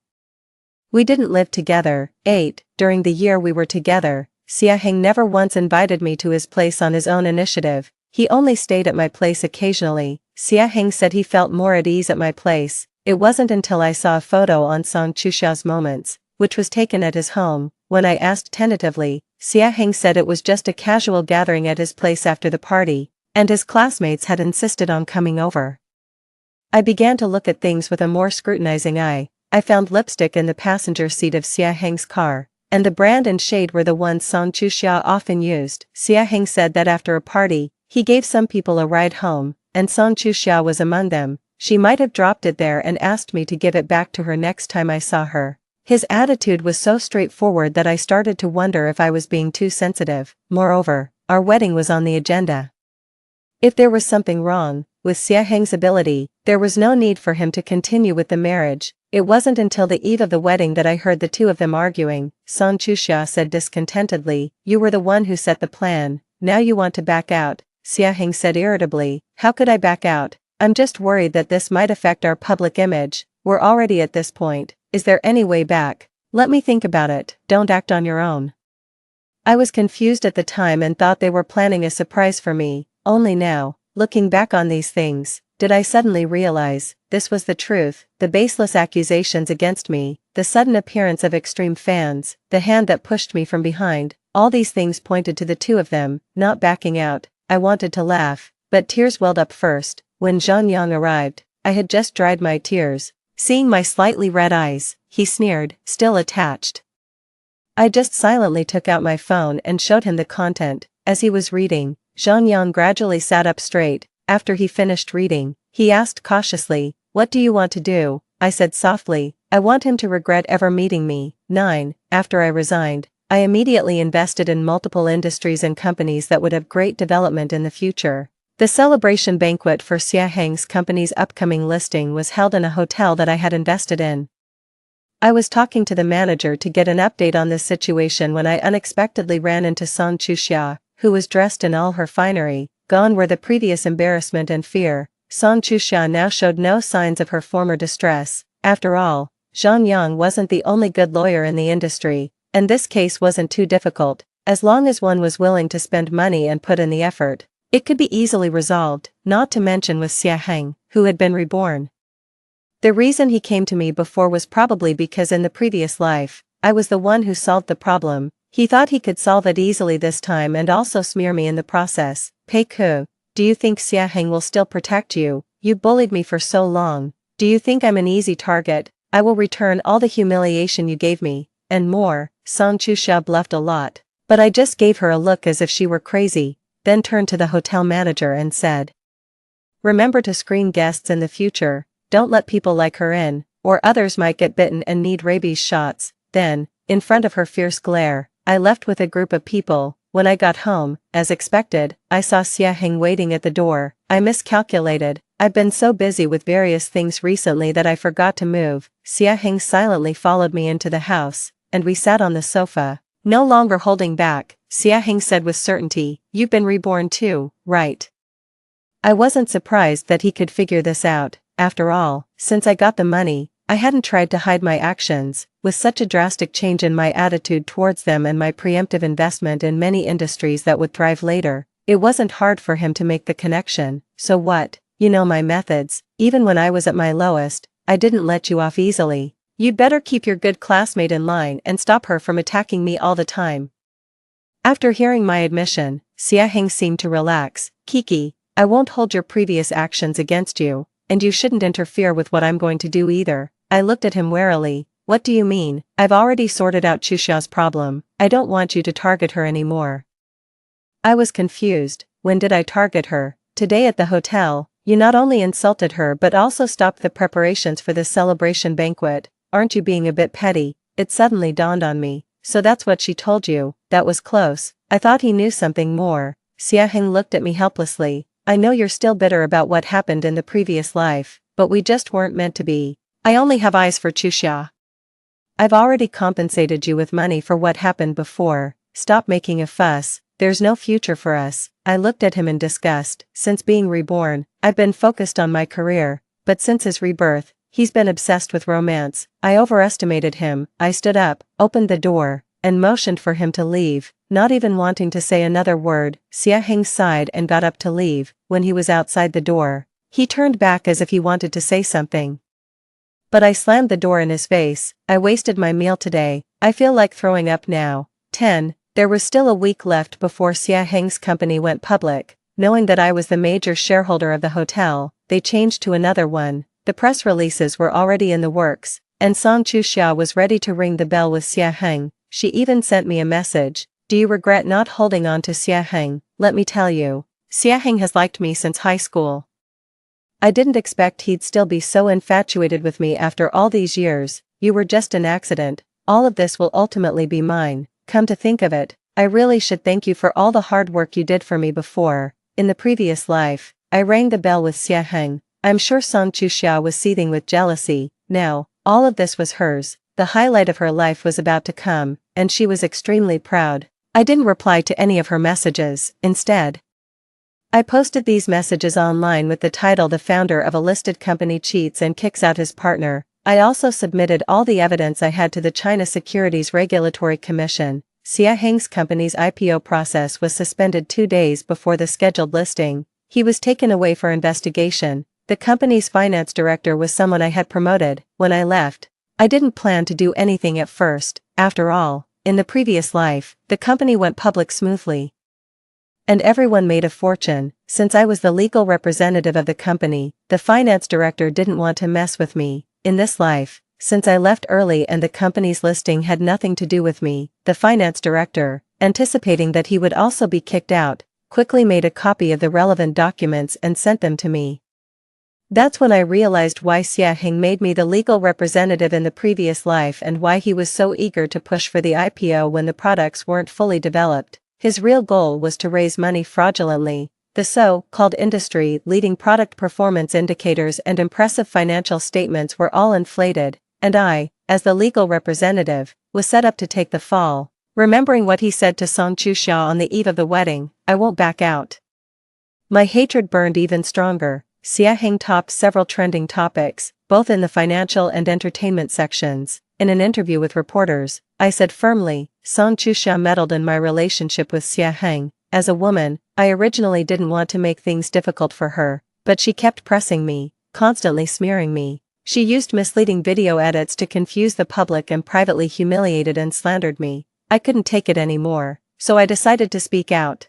We didn't live together. During the year we were together, Xiaheng never once invited me to his place on his own initiative. He only stayed at my place occasionally. Xiaheng said he felt more at ease at my place. It wasn't until I saw a photo on Song Chuxiao's Moments, which was taken at his home, when I asked tentatively. Xiaheng said it was just a casual gathering at his place after the party, and his classmates had insisted on coming over. I began to look at things with a more scrutinizing eye. I found lipstick in the passenger seat of Xiaheng's car, and the brand and shade were the ones Song Chuxia often used. Xiaheng said that after a party, he gave some people a ride home, and Song Chuxia was among them. She might have dropped it there and asked me to give it back to her next time I saw her. His attitude was so straightforward that I started to wonder if I was being too sensitive. Moreover, our wedding was on the agenda. If there was something wrong with Xiaheng's ability, there was no need for him to continue with the marriage. It wasn't until the eve of the wedding that I heard the two of them arguing. Song Chuxia said discontentedly, "You were the one who set the plan, now you want to back out." Xiaheng said irritably, "How could I back out? I'm just worried that this might affect our public image. We're already at this point. Is there any way back? Let me think about it. Don't act on your own." I was confused at the time and thought they were planning a surprise for me. Only now, looking back on these things, did I suddenly realize this was the truth. The baseless accusations against me, the sudden appearance of extreme fans, the hand that pushed me from behind, all these things pointed to the two of them not backing out. I wanted to laugh, but tears welled up first. When Zhang Yang arrived, I had just dried my tears. Seeing my slightly red eyes, he sneered, still attached. I just silently took out my phone and showed him the content. As he was reading, Zhang Yang gradually sat up straight. After he finished reading, he asked cautiously, "What do you want to do?" I said softly, "I want him to regret ever meeting me." 9. After I resigned, I immediately invested in multiple industries and companies that would have great development in the future. The celebration banquet for Xiaheng's company's upcoming listing was held in a hotel that I had invested in. I was talking to the manager to get an update on this situation when I unexpectedly ran into Song Chuxia, who was dressed in all her finery. Gone were the previous embarrassment and fear. Song Chuxia now showed no signs of her former distress. After all, Zhang Yang wasn't the only good lawyer in the industry, and this case wasn't too difficult. As long as one was willing to spend money and put in the effort, it could be easily resolved, not to mention with Xiaheng, who had been reborn. The reason he came to me before was probably because in the previous life, I was the one who solved the problem. He thought he could solve it easily this time and also smear me in the process. Peiku, do you think Xiaheng will still protect you? You bullied me for so long. Do you think I'm an easy target? I will return all the humiliation you gave me, and more. Song Chuxia bluffed a lot, but I just gave her a look as if she were crazy, then turned to the hotel manager and said, "Remember to screen guests in the future, don't let people like her in, or others might get bitten and need rabies shots." Then, in front of her fierce glare, I left with a group of people. When I got home, as expected, I saw Xiaheng waiting at the door. I miscalculated. I've been so busy with various things recently that I forgot to move. Xiaheng silently followed me into the house, and we sat on the sofa. No longer holding back, Xiaheng said with certainty, "You've been reborn too, right?" I wasn't surprised that he could figure this out. After all, since I got the money, I hadn't tried to hide my actions. With such a drastic change in my attitude towards them and my preemptive investment in many industries that would thrive later, it wasn't hard for him to make the connection. So what? You know my methods. Even when I was at my lowest, I didn't let you off easily. You'd better keep your good classmate in line and stop her from attacking me all the time. After hearing my admission, Xiaheng seemed to relax. "Kiki, I won't hold your previous actions against you, and you shouldn't interfere with what I'm going to do either." I looked at him warily. "What do you mean? I've already sorted out Chuxia's problem. I don't want you to target her anymore." I was confused. When did I target her? Today at the hotel. You not only insulted her but also stopped the preparations for this celebration banquet. Aren't you being a bit petty? It suddenly dawned on me. So that's what she told you. That was close. I thought he knew something more. Xiaheng looked at me helplessly. I know you're still bitter about what happened in the previous life, but we just weren't meant to be. I only have eyes for Chuxia. I've already compensated you with money for what happened before, stop making a fuss, there's no future for us. I looked at him in disgust. Since being reborn, I've been focused on my career, but since his rebirth, he's been obsessed with romance. I overestimated him. I stood up, opened the door, and motioned for him to leave, not even wanting to say another word. Xia Heng sighed and got up to leave. When he was outside the door, he turned back as if he wanted to say something. But I slammed the door in his face. I wasted my meal today, I feel like throwing up now. 10. There was still a week left before Xia Heng's company went public. Knowing that I was the major shareholder of the hotel, they changed to another one. The press releases were already in the works, and Song Chuxia was ready to ring the bell with Xia Heng. She even sent me a message. Do you regret not holding on to Xia Heng? Let me tell you, Xia Heng has liked me since high school. I didn't expect he'd still be so infatuated with me after all these years. You were just an accident. All of this will ultimately be mine. Come to think of it, I really should thank you for all the hard work you did for me before. In the previous life, I rang the bell with Xia Heng. I'm sure Song Chuxia was seething with jealousy. Now, all of this was hers. The highlight of her life was about to come, and she was extremely proud. I didn't reply to any of her messages. Instead, I posted these messages online with the title "The founder of a listed company cheats and kicks out his partner." I also submitted all the evidence I had to the China Securities Regulatory Commission. Xia Heng's company's IPO process was suspended 2 days before the scheduled listing. He was taken away for investigation. The company's finance director was someone I had promoted. When I left, I didn't plan to do anything at first. After all, in the previous life, the company went public smoothly, and everyone made a fortune. Since I was the legal representative of the company, the finance director didn't want to mess with me. In this life, since I left early and the company's listing had nothing to do with me, the finance director, anticipating that he would also be kicked out, quickly made a copy of the relevant documents and sent them to me. That's when I realized why Xia Heng made me the legal representative in the previous life and why he was so eager to push for the IPO when the products weren't fully developed. His real goal was to raise money fraudulently. The so-called industry-leading product performance indicators and impressive financial statements were all inflated, and I, as the legal representative, was set up to take the fall. Remembering what he said to Song Chuxia on the eve of the wedding, I won't back out. My hatred burned even stronger. Xia Heng topped several trending topics, both in the financial and entertainment sections. In an interview with reporters, I said firmly, Song Chuxia meddled in my relationship with Xia Heng. As a woman, I originally didn't want to make things difficult for her, but she kept pressing me, constantly smearing me. She used misleading video edits to confuse the public and privately humiliated and slandered me. I couldn't take it anymore, so I decided to speak out.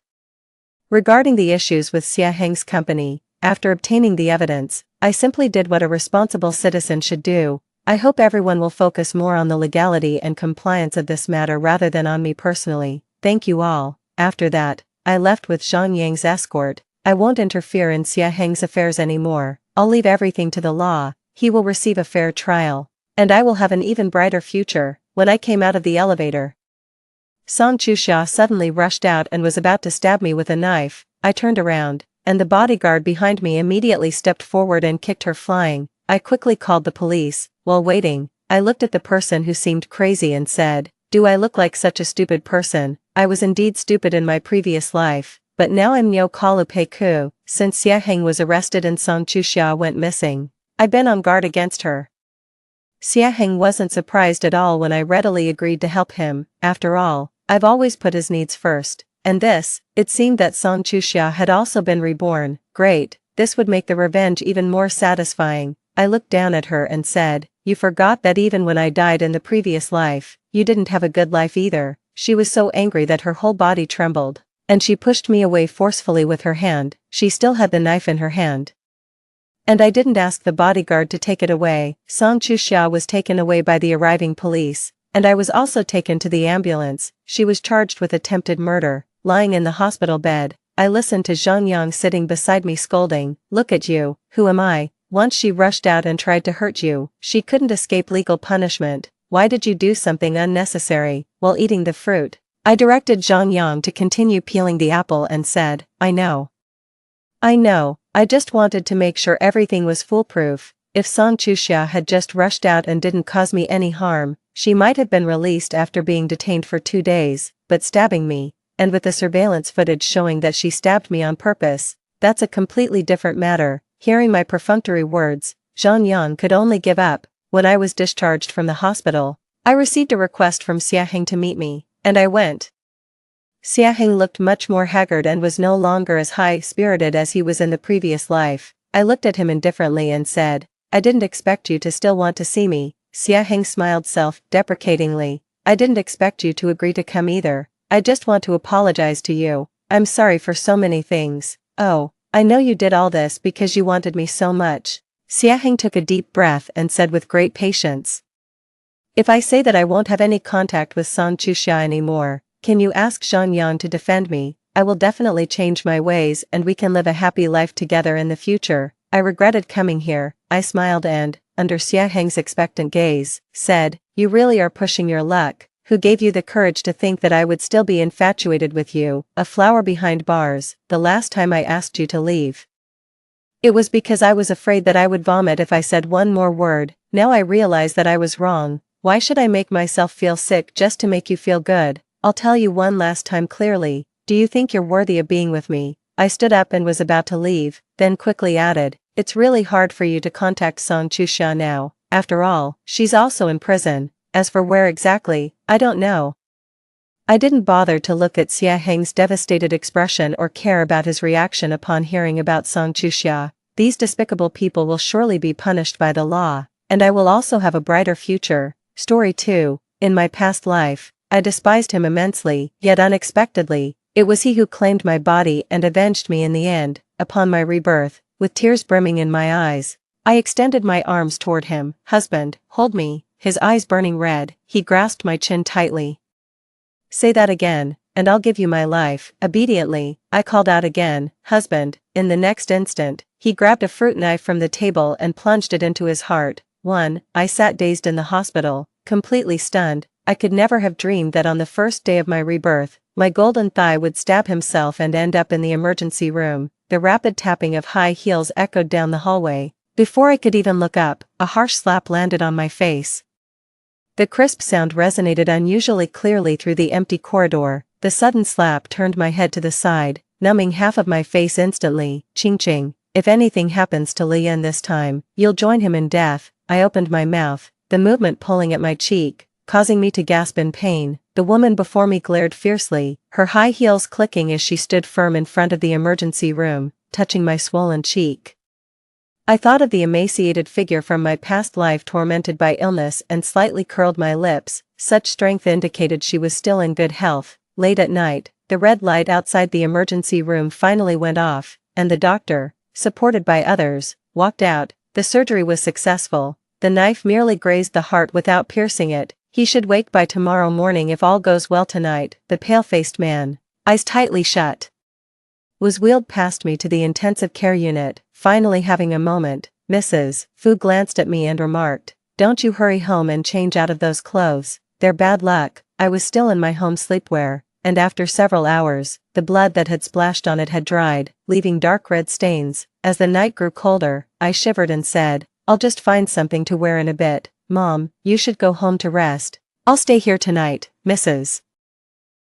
Regarding the issues with Xia Heng's company, after obtaining the evidence, I simply did what a responsible citizen should do. I hope everyone will focus more on the legality and compliance of this matter rather than on me personally. Thank you all. After that, I left with Zhang Yang's escort. I won't interfere in Xia Heng's affairs anymore. I'll leave everything to the law. He will receive a fair trial, and I will have an even brighter future. When I came out of the elevator, Song Chuxia suddenly rushed out and was about to stab me with a knife. I turned around, and the bodyguard behind me immediately stepped forward and kicked her flying. I quickly called the police. While waiting, I looked at the person who seemed crazy and said, "Do I look like such a stupid person?" I was indeed stupid in my previous life, but now I'm Nyo Kalu Peiku. Since Xia Heng was arrested and Song Chuxia went missing, I've been on guard against her. Xia Heng wasn't surprised at all when I readily agreed to help him. After all, I've always put his needs first. And this, it seemed that Song Chuxia had also been reborn. Great, this would make the revenge even more satisfying. I looked down at her and said, "You forgot that even when I died in the previous life, you didn't have a good life either." She was so angry that her whole body trembled, and she pushed me away forcefully with her hand. She still had the knife in her hand, and I didn't ask the bodyguard to take it away. Song Chuxia was taken away by the arriving police, and I was also taken to the ambulance. She was charged with attempted murder. Lying in the hospital bed, I listened to Zhang Yang sitting beside me scolding, "Look at you, who am I? Once she rushed out and tried to hurt you. She couldn't escape legal punishment. Why did you do something unnecessary?" While eating the fruit, I directed Zhang Yang to continue peeling the apple and said, "I know. I know, I just wanted to make sure everything was foolproof. If San Chuxia had just rushed out and didn't cause me any harm, she might have been released after being detained for 2 days, but stabbing me, and with the surveillance footage showing that she stabbed me on purpose, that's a completely different matter. Hearing my perfunctory words, Zhang Yan could only give up. When I was discharged from the hospital, I received a request from Xiaheng to meet me, and I went. Xiaheng looked much more haggard and was no longer as high-spirited as he was in the previous life. I looked at him indifferently and said, "I didn't expect you to still want to see me." Xiaheng smiled self-deprecatingly. "I didn't expect you to agree to come either. I just want to apologize to you. I'm sorry for so many things. Oh, I know you did all this because you wanted me so much." Xiaheng took a deep breath and said with great patience, "If I say that I won't have any contact with San Chuxia anymore, can you ask Zhang Yan to defend me? I will definitely change my ways and we can live a happy life together in the future." I regretted coming here. I smiled and, under Xiaheng's expectant gaze, said, "You really are pushing your luck. Who gave you the courage to think that I would still be infatuated with you, a flower behind bars, the last time I asked you to leave?" "It was because I was afraid that I would vomit if I said one more word. Now I realize that I was wrong. Why should I make myself feel sick just to make you feel good? I'll tell you one last time clearly. Do you think you're worthy of being with me?" I stood up and was about to leave, then quickly added, "It's really hard for you to contact San Chuxia now. After all, she's also in prison. As for where exactly, I don't know." I didn't bother to look at Xiaheng's devastated expression or care about his reaction upon hearing about San Chuxia. These despicable people will surely be punished by the law, and I will also have a brighter future. Story 2. In my past life, I despised him immensely, yet unexpectedly, it was he who claimed my body and avenged me in the end. Upon my rebirth, with tears brimming in my eyes, I extended my arms toward him. "Husband, hold me." His eyes burning red, he grasped my chin tightly. "Say that again, and I'll give you my life." Obediently, I called out again, "Husband." In the next instant, he grabbed a fruit knife from the table and plunged it into his heart. I sat dazed in the hospital, completely stunned. I could never have dreamed that on the first day of my rebirth, my golden thigh would stab himself and end up in the emergency room. The rapid tapping of high heels echoed down the hallway. Before I could even look up, a harsh slap landed on my face. The crisp sound resonated unusually clearly through the empty corridor. The sudden slap turned my head to the side, numbing half of my face instantly. "Ching ching. If anything happens to Lian this time, you'll join him in death." I opened my mouth, the movement pulling at my cheek, causing me to gasp in pain. The woman before me glared fiercely, her high heels clicking as she stood firm in front of the emergency room, touching my swollen cheek. I thought of the emaciated figure from my past life tormented by illness and slightly curled my lips. Such strength indicated she was still in good health. Late at night, the red light outside the emergency room finally went off, and the doctor, supported by others, walked out. The surgery was successful. The knife merely grazed the heart without piercing it. "He should wake by tomorrow morning if all goes well tonight." The pale-faced man, eyes tightly shut, was wheeled past me to the intensive care unit. Finally having a moment, Mrs. Fu glanced at me and remarked, "Don't you hurry home and change out of those clothes. They're bad luck." I was still in my home sleepwear, and after several hours, the blood that had splashed on it had dried, leaving dark red stains. As the night grew colder, I shivered and said, "I'll just find something to wear in a bit." "Mom, you should go home to rest." "I'll stay here tonight, Mrs.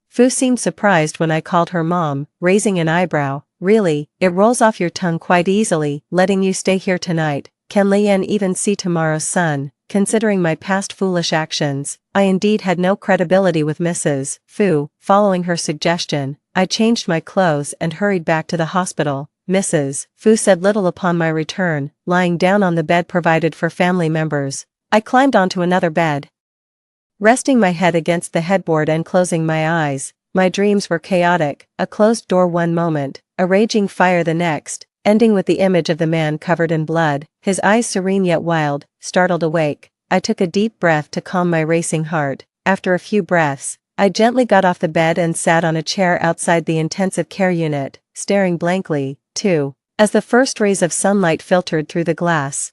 Fu seemed surprised when I called her mom, raising an eyebrow. "Really, it rolls off your tongue quite easily, letting you stay here tonight. Can Lian even see tomorrow's sun?" Considering my past foolish actions, I indeed had no credibility with Mrs. Fu. Following her suggestion, I changed my clothes and hurried back to the hospital. Mrs. Fu said little upon my return, lying down on the bed provided for family members. I climbed onto another bed, resting my head against the headboard and closing my eyes. My dreams were chaotic, a closed door one moment, a raging fire the next, ending with the image of the man covered in blood, his eyes serene yet wild. Startled awake, I took a deep breath to calm my racing heart. After a few breaths, I gently got off the bed and sat on a chair outside the intensive care unit, staring blankly, too, as the first rays of sunlight filtered through the glass.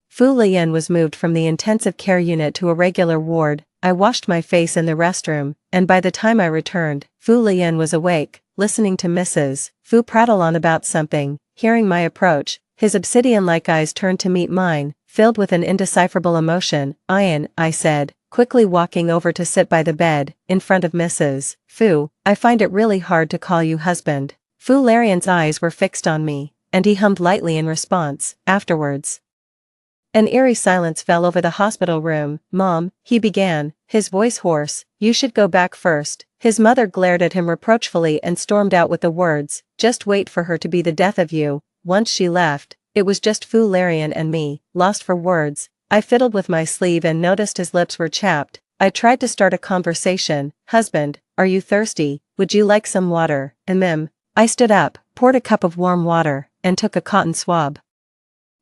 Fu Lian was moved from the intensive care unit to a regular ward. I washed my face in the restroom, and by the time I returned, Fu Lian was awake, listening to Mrs. Fu prattle on about something. Hearing my approach, his obsidian-like eyes turned to meet mine, filled with an indecipherable emotion. "Ian," I said, quickly walking over to sit by the bed, in front of Mrs. Fu. "I find it really hard to call you husband." Fu Larian's eyes were fixed on me, and he hummed lightly in response. Afterwards, an eerie silence fell over the hospital room. "Mom," he began, his voice hoarse, "you should go back first." His mother glared at him reproachfully and stormed out with the words, "Just wait for her to be the death of you." Once she left, it was just Fu Larian and me, lost for words. I fiddled with my sleeve and noticed his lips were chapped. I tried to start a conversation. "Husband, are you thirsty? Would you like some water?" I stood up, poured a cup of warm water, and took a cotton swab.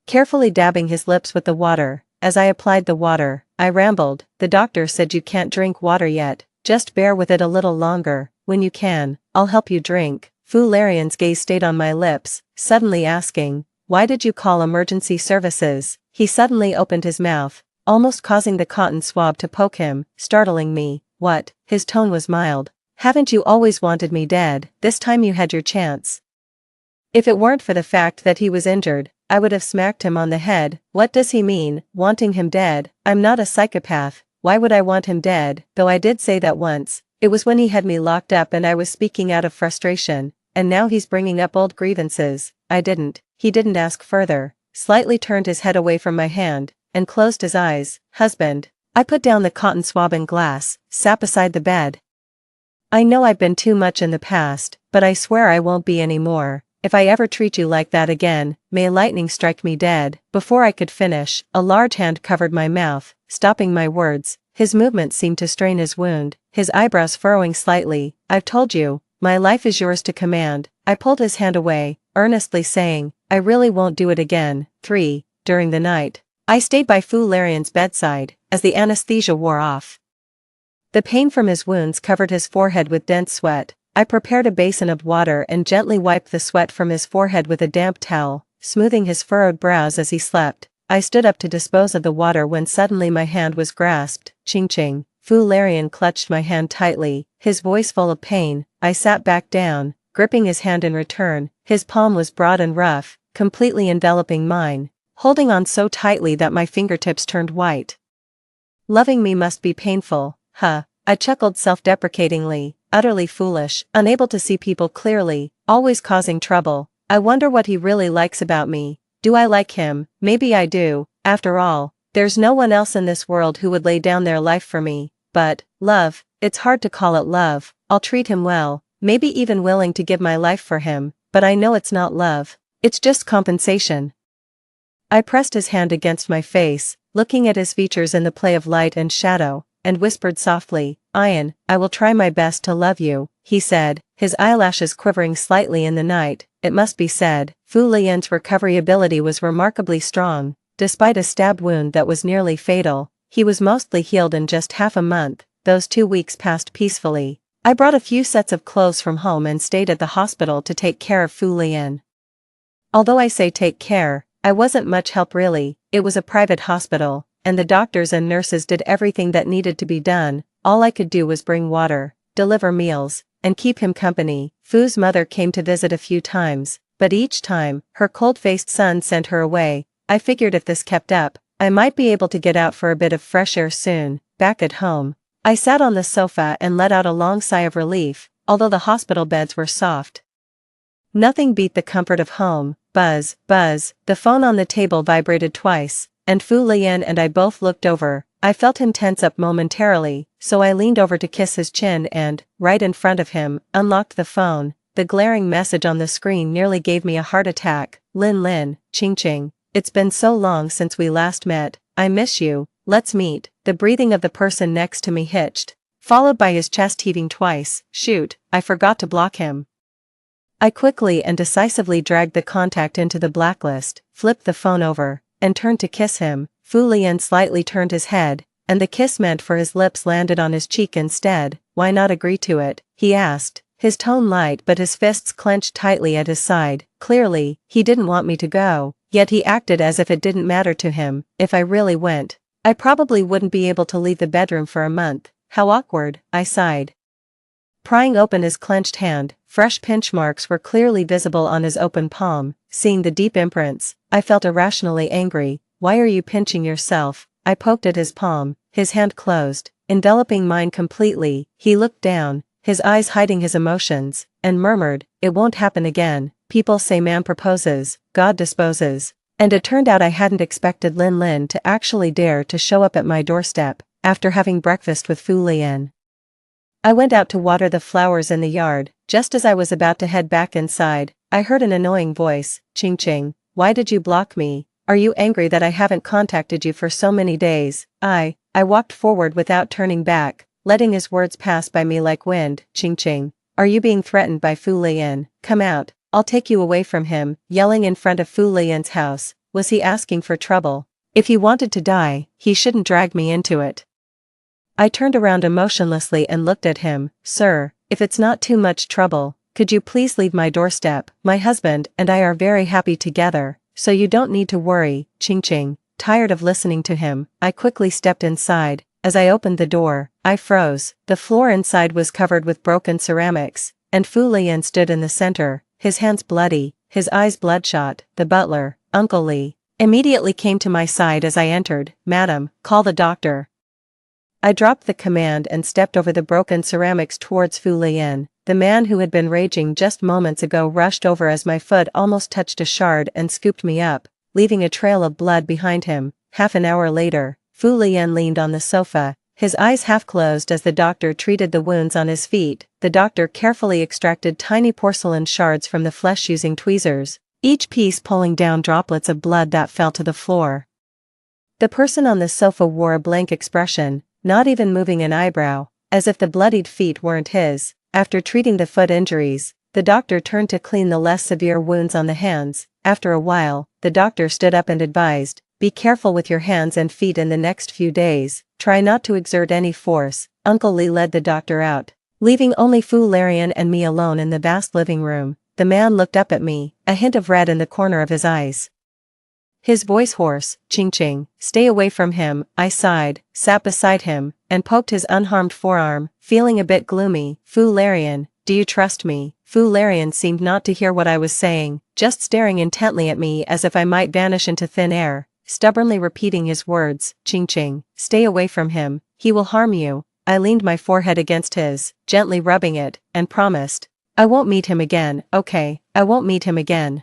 Carefully dabbing his lips with the water, as I applied the water, I rambled, "The doctor said you can't drink water yet, just bear with it a little longer. When you can, I'll help you drink." Fu Larian's gaze stayed on my lips, suddenly asking, "Why did you call emergency services?" He suddenly opened his mouth, almost causing the cotton swab to poke him, startling me. "What?" His tone was mild. "Haven't you always wanted me dead? This time you had your chance." If it weren't for the fact that he was injured, I would have smacked him on the head. "What does he mean, wanting him dead? I'm not a psychopath. Why would I want him dead?" Though I did say that once. It was when he had me locked up and I was speaking out of frustration, and now he's bringing up old grievances. I didn't. He didn't ask further, slightly turned his head away from my hand, and closed his eyes. "Husband." I put down the cotton swab and glass, sat beside the bed. "I know I've been too much in the past, but I swear I won't be anymore. If I ever treat you like that again, may lightning strike me dead." Before I could finish, a large hand covered my mouth, stopping my words. His movement seemed to strain his wound, his eyebrows furrowing slightly. "I've told you, my life is yours to command." I pulled his hand away, earnestly saying, "I really won't do it again." During the night, I stayed by Fu Larian's bedside, as the anesthesia wore off. The pain from his wounds covered his forehead with dense sweat. I prepared a basin of water and gently wiped the sweat from his forehead with a damp towel, smoothing his furrowed brows as he slept. I stood up to dispose of the water when suddenly my hand was grasped. Ching-ching. Fu Larian clutched my hand tightly, his voice full of pain. I sat back down, gripping his hand in return. His palm was broad and rough, completely enveloping mine, holding on so tightly that my fingertips turned white. "Loving me must be painful, huh?" I chuckled self-deprecatingly, utterly foolish, unable to see people clearly, always causing trouble. I wonder what he really likes about me. Do I like him? Maybe I do. After all, there's no one else in this world who would lay down their life for me. But, love, it's hard to call it love. I'll treat him well, maybe even willing to give my life for him, but I know it's not love. It's just compensation. I pressed his hand against my face, looking at his features in the play of light and shadow, and whispered softly, "Ian, I will try my best to love you," he said, his eyelashes quivering slightly in the night. It must be said, Fu Larian's recovery ability was remarkably strong. Despite a stab wound that was nearly fatal, he was mostly healed in just half a month. Those 2 weeks passed peacefully. I brought a few sets of clothes from home and stayed at the hospital to take care of Fu Larian. Although I say take care, I wasn't much help really. It was a private hospital, and the doctors and nurses did everything that needed to be done. All I could do was bring water, deliver meals, and keep him company. Fu's mother came to visit a few times, but each time, her cold-faced son sent her away. I figured if this kept up, I might be able to get out for a bit of fresh air soon. Back at home, I sat on the sofa and let out a long sigh of relief, although the hospital beds were soft. Nothing beat the comfort of home. Buzz, buzz, the phone on the table vibrated twice, and Fu Larian and I both looked over. I felt him tense up momentarily, so I leaned over to kiss his chin and, right in front of him, unlocked the phone. The glaring message on the screen nearly gave me a heart attack. Lin, ching-ching. It's been so long since we last met. I miss you. Let's meet. The breathing of the person next to me hitched, followed by his chest heaving twice. Shoot, I forgot to block him. I quickly and decisively dragged the contact into the blacklist, flipped the phone over, and turned to kiss him. Fu Larian slightly turned his head, and the kiss meant for his lips landed on his cheek instead. "Why not agree to it?" he asked, his tone light but his fists clenched tightly at his side. Clearly, he didn't want me to go, yet he acted as if it didn't matter to him. If I really went, I probably wouldn't be able to leave the bedroom for a month. How awkward, I sighed. Prying open his clenched hand, Fresh pinch marks were clearly visible on his open palm. Seeing the deep imprints, I felt irrationally angry. Why are you pinching yourself? I poked at his palm. His hand closed, enveloping mine completely. He looked down, his eyes hiding his emotions, and murmured, "It won't happen again. People say man proposes, God disposes." And it turned out I hadn't expected Lin Lin to actually dare to show up at my doorstep, after having breakfast with Fu Lian. I went out to water the flowers in the yard. Just as I was about to head back inside, I heard an annoying voice, "Ching Ching, why did you block me? Are you angry that I haven't contacted you for so many days?" I walked forward without turning back, letting his words pass by me like wind. "Ching Ching, are you being threatened by Fu Lian? Come out, I'll take you away from him." Yelling in front of Fu Lian's house, was he asking for trouble? If he wanted to die, he shouldn't drag me into it. I turned around emotionlessly and looked at him. "Sir, if it's not too much trouble, could you please leave my doorstep? My husband and I are very happy together, so you don't need to worry." Ching Ching, tired of listening to him, I quickly stepped inside. As I opened the door, I froze. The floor inside was covered with broken ceramics, and Fu Lian stood in the center, his hands bloody, his eyes bloodshot. The butler, Uncle Li, immediately came to my side as I entered. "Madam, call the doctor." I dropped the command and stepped over the broken ceramics towards Fu Lian. The man who had been raging just moments ago rushed over as my foot almost touched a shard and scooped me up, leaving a trail of blood behind him. Half an hour later, Fu Lian leaned on the sofa, his eyes half closed as the doctor treated the wounds on his feet. The doctor carefully extracted tiny porcelain shards from the flesh using tweezers, each piece pulling down droplets of blood that fell to the floor. The person on the sofa wore a blank expression, not even moving an eyebrow, as if the bloodied feet weren't his. After treating the foot injuries, the doctor turned to clean the less severe wounds on the hands. After a while, the doctor stood up and advised, "Be careful with your hands and feet in the next few days, try not to exert any force." Uncle Li led the doctor out, leaving only Fu Lian and me alone in the vast living room. The man looked up at me, a hint of red in the corner of his eyes. His voice hoarse. "Ching Ching, stay away from him." I sighed, sat beside him, and poked his unharmed forearm, feeling a bit gloomy. "Fu Lian, do you trust me?" Fu Lian seemed not to hear what I was saying, just staring intently at me as if I might vanish into thin air, stubbornly repeating his words. "Ching Ching, stay away from him, he will harm you." I leaned my forehead against his, gently rubbing it, and promised, "I won't meet him again." "Okay, I won't meet him again.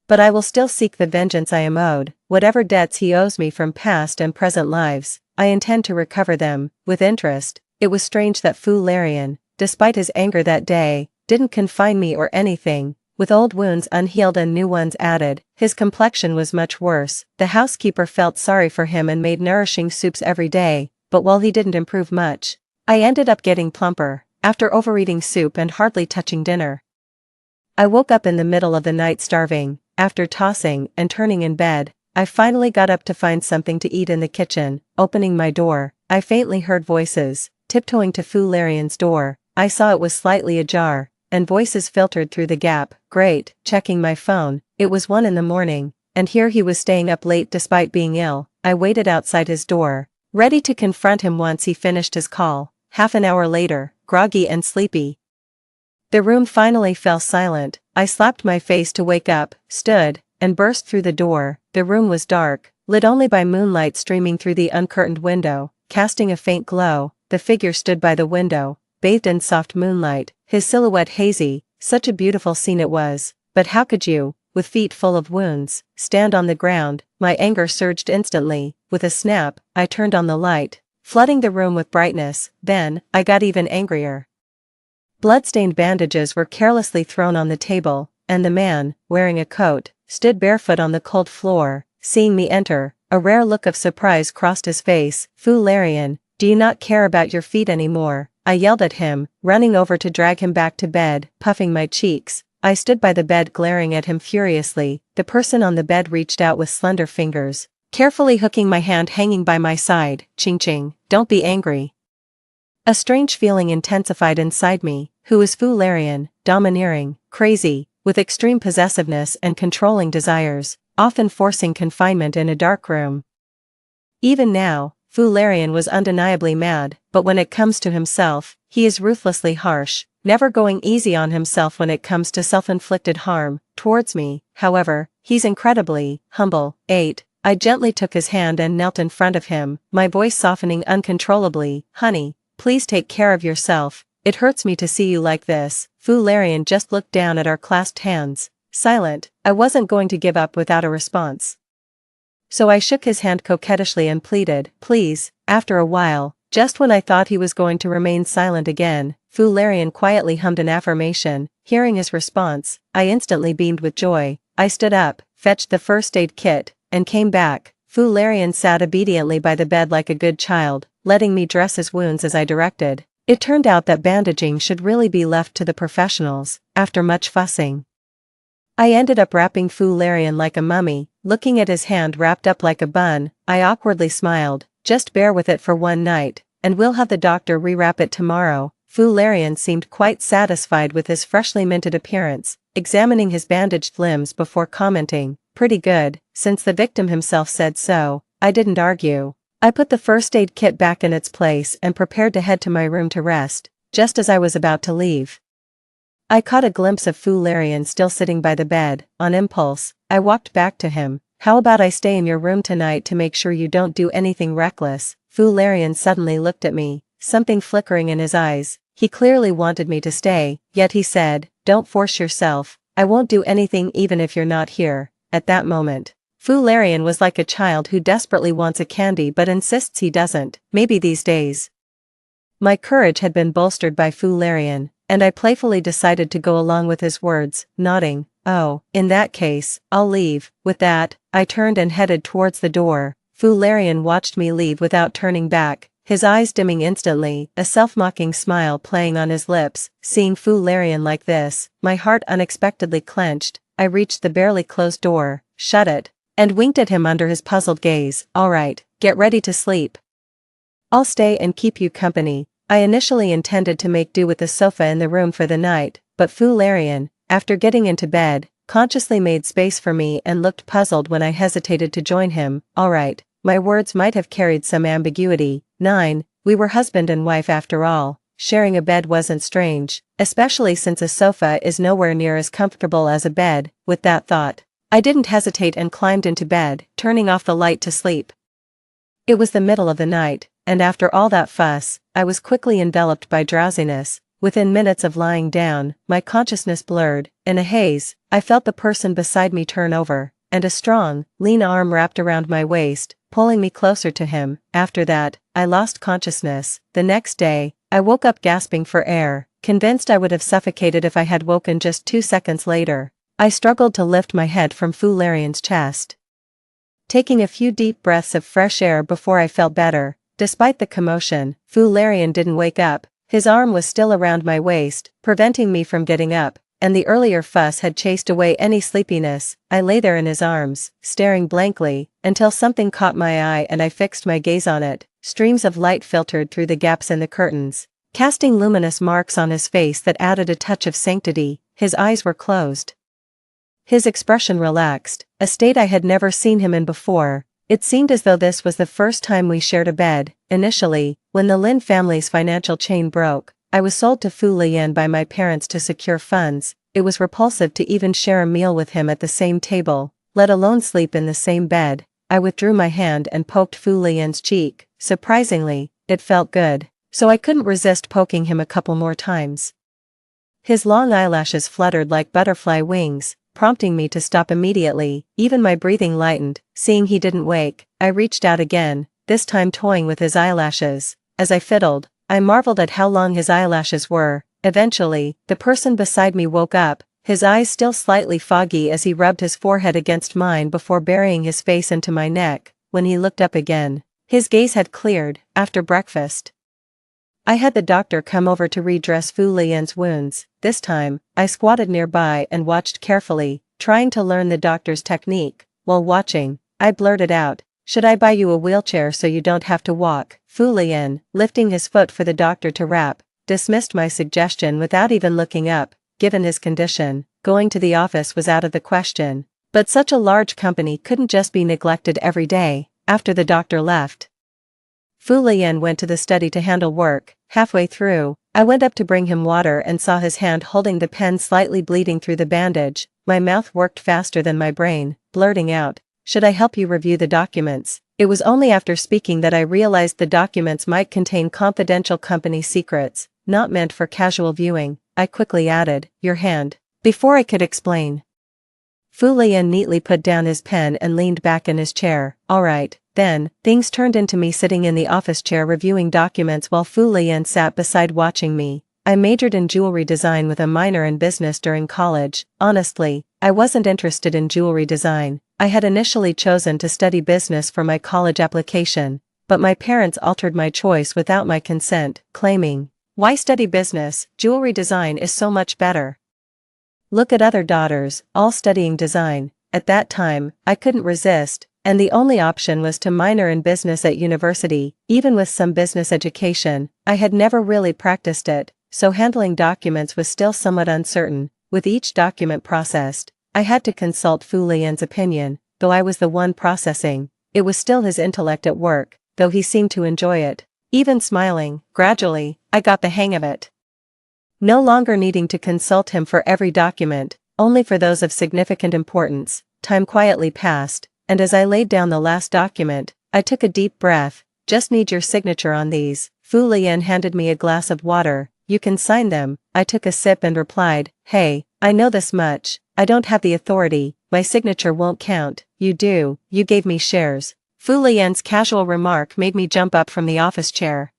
But I will still seek the vengeance I am owed. Whatever debts he owes me from past and present lives, I intend to recover them, with interest." It was strange that Fu Lian, despite his anger that day, didn't confine me or anything. With old wounds unhealed and new ones added, his complexion was much worse. The housekeeper felt sorry for him and made nourishing soups every day, but while he didn't improve much, I ended up getting plumper, after overeating soup and hardly touching dinner. I woke up in the middle of the night starving. After tossing and turning in bed, I finally got up to find something to eat in the kitchen. Opening my door, I faintly heard voices. Tiptoeing to Fu Lian's door, I saw it was slightly ajar, and voices filtered through the gap. Great. Checking my phone, it was 1 in the morning, and here he was staying up late despite being ill. I waited outside his door, ready to confront him once he finished his call. Half an hour later, groggy and sleepy, the room finally fell silent. I slapped my face to wake up, stood, and burst through the door. The room was dark, lit only by moonlight streaming through the uncurtained window, casting a faint glow. The figure stood by the window, bathed in soft moonlight, his silhouette hazy. Such a beautiful scene it was, but how could you, with feet full of wounds, stand on the ground? My anger surged instantly. With a snap, I turned on the light, flooding the room with brightness. Then, I got even angrier. Blood-stained bandages were carelessly thrown on the table, and the man, wearing a coat, stood barefoot on the cold floor. Seeing me enter, a rare look of surprise crossed his face. "Fu Lian, do you not care about your feet anymore?" I yelled at him, running over to drag him back to bed. Puffing my cheeks, I stood by the bed glaring at him furiously. The person on the bed reached out with slender fingers, carefully hooking my hand hanging by my side. "Ching Ching, don't be angry." A strange feeling intensified inside me. Who is Fu Lian? Domineering, crazy, with extreme possessiveness and controlling desires, often forcing confinement in a dark room. Even now, Fu Lian was undeniably mad, but when it comes to himself, he is ruthlessly harsh. never going easy on himself when it comes to self-inflicted harm. Towards me, however, he's incredibly humble. 8. I gently took his hand and knelt in front of him, my voice softening uncontrollably. Honey, please take care of yourself. It hurts me to see you like this. Fu Larian just looked down at our clasped hands, silent. I wasn't going to give up without a response. So I shook his hand coquettishly and pleaded, please. After a while, just when I thought he was going to remain silent again, Fu Larian quietly hummed an affirmation. Hearing his response, I instantly beamed with joy. I stood up, fetched the first aid kit, and came back. Fu Larian sat obediently by the bed like a good child, letting me dress his wounds as I directed. It turned out that bandaging should really be left to the professionals. After much fussing, I ended up wrapping Fu Larian like a mummy. Looking at his hand wrapped up like a bun, I awkwardly smiled. Just bear with it for one night, and we'll have the doctor rewrap it tomorrow. Fu Larian seemed quite satisfied with his freshly minted appearance, examining his bandaged limbs before commenting, pretty good, since the victim himself said so. I didn't argue. I put the first aid kit back in its place and prepared to head to my room to rest. Just as I was about to leave, I caught a glimpse of Fu Larian still sitting by the bed. On impulse, I walked back to him. How about I stay in your room tonight to make sure you don't do anything reckless? Fu Larian suddenly looked at me, something flickering in his eyes. He clearly wanted me to stay, yet he said, don't force yourself. I won't do anything even if you're not here. At that moment, Fu Larian was like a child who desperately wants a candy but insists he doesn't. Maybe these days. My courage had been bolstered by Fu Larian, and I playfully decided to go along with his words, nodding. Oh, in that case, I'll leave. With that, I turned and headed towards the door. Fu Larian watched me leave without turning back, his eyes dimming instantly, a self-mocking smile playing on his lips. Seeing Fu Larian like this, my heart unexpectedly clenched. I reached the barely closed door, shut it, and winked at him under his puzzled gaze. All right, get ready to sleep. I'll stay and keep you company. I initially intended to make do with the sofa in the room for the night, but Fu Larian, after getting into bed, consciously made space for me and looked puzzled when I hesitated to join him. All right, my words might have carried some ambiguity. 9. We were husband and wife after all. Sharing a bed wasn't strange, especially since a sofa is nowhere near as comfortable as a bed. With that thought, I didn't hesitate and climbed into bed, turning off the light to sleep. It was the middle of the night, and after all that fuss, I was quickly enveloped by drowsiness. Within minutes of lying down, my consciousness blurred. In a haze, I felt the person beside me turn over, and a strong, lean arm wrapped around my waist, pulling me closer to him. After that, I lost consciousness. The next day, I woke up gasping for air, convinced I would have suffocated if I had woken just 2 seconds later. I struggled to lift my head from Fu Larian's chest, taking a few deep breaths of fresh air before I felt better. Despite the commotion, Fu Larian didn't wake up. His arm was still around my waist, preventing me from getting up, and the earlier fuss had chased away any sleepiness. I lay there in his arms, staring blankly, until something caught my eye and I fixed my gaze on it. Streams of light filtered through the gaps in the curtains, casting luminous marks on his face that added a touch of sanctity. His eyes were closed, his expression relaxed, a state I had never seen him in before. It seemed as though this was the first time we shared a bed. Initially, when the Lin family's financial chain broke, I was sold to Fu Lian by my parents to secure funds. It was repulsive to even share a meal with him at the same table, let alone sleep in the same bed. I withdrew my hand and poked Fu Lian's cheek. Surprisingly, it felt good, so I couldn't resist poking him a couple more times. His long eyelashes fluttered like butterfly wings, prompting me to stop immediately. Even my breathing lightened. Seeing he didn't wake, I reached out again, this time toying with his eyelashes. As I fiddled, I marveled at how long his eyelashes were. Eventually, the person beside me woke up, his eyes still slightly foggy as he rubbed his forehead against mine before burying his face into my neck. When he looked up again, his gaze had cleared. After breakfast, I had the doctor come over to redress Fu Lian's wounds. This time, I squatted nearby and watched carefully, trying to learn the doctor's technique. While watching, I blurted out, "Should I buy you a wheelchair so you don't have to walk?" Fu Lian, lifting his foot for the doctor to wrap, dismissed my suggestion without even looking up. Given his condition, going to the office was out of the question. But such a large company couldn't just be neglected every day. After the doctor left, Fu Lian went to the study to handle work. Halfway through, I went up to bring him water and saw his hand holding the pen slightly bleeding through the bandage. My mouth worked faster than my brain, blurting out, "Should I help you review the documents?" It was only after speaking that I realized the documents might contain confidential company secrets, not meant for casual viewing. I quickly added, "Your hand." Before I could explain, Fu Lian neatly put down his pen and leaned back in his chair. All right, then. Things turned into me sitting in the office chair reviewing documents while Fu Lian sat beside watching me. I majored in jewelry design with a minor in business during college. Honestly, I wasn't interested in jewelry design. I had initially chosen to study business for my college application, but my parents altered my choice without my consent, claiming, "Why study business? Jewelry design is so much better. Look at other daughters, all studying design." At that time, I couldn't resist, and the only option was to minor in business at university. Even with some business education, I had never really practiced it, so handling documents was still somewhat uncertain. With each document processed, I had to consult Fu Lian's opinion. Though I was the one processing, it was still his intellect at work, though he seemed to enjoy it. Even smiling. Gradually, I got the hang of it. No longer needing to consult him for every document, only for those of significant importance. Time quietly passed, and as I laid down the last document, I took a deep breath. "Just need your signature on these." Fu Lian handed me a glass of water. "You can sign them." I took a sip and replied, "Hey, I know this much. I don't have the authority. My signature won't count." "You do, you gave me shares." Fu Lian's casual remark made me jump up from the office chair.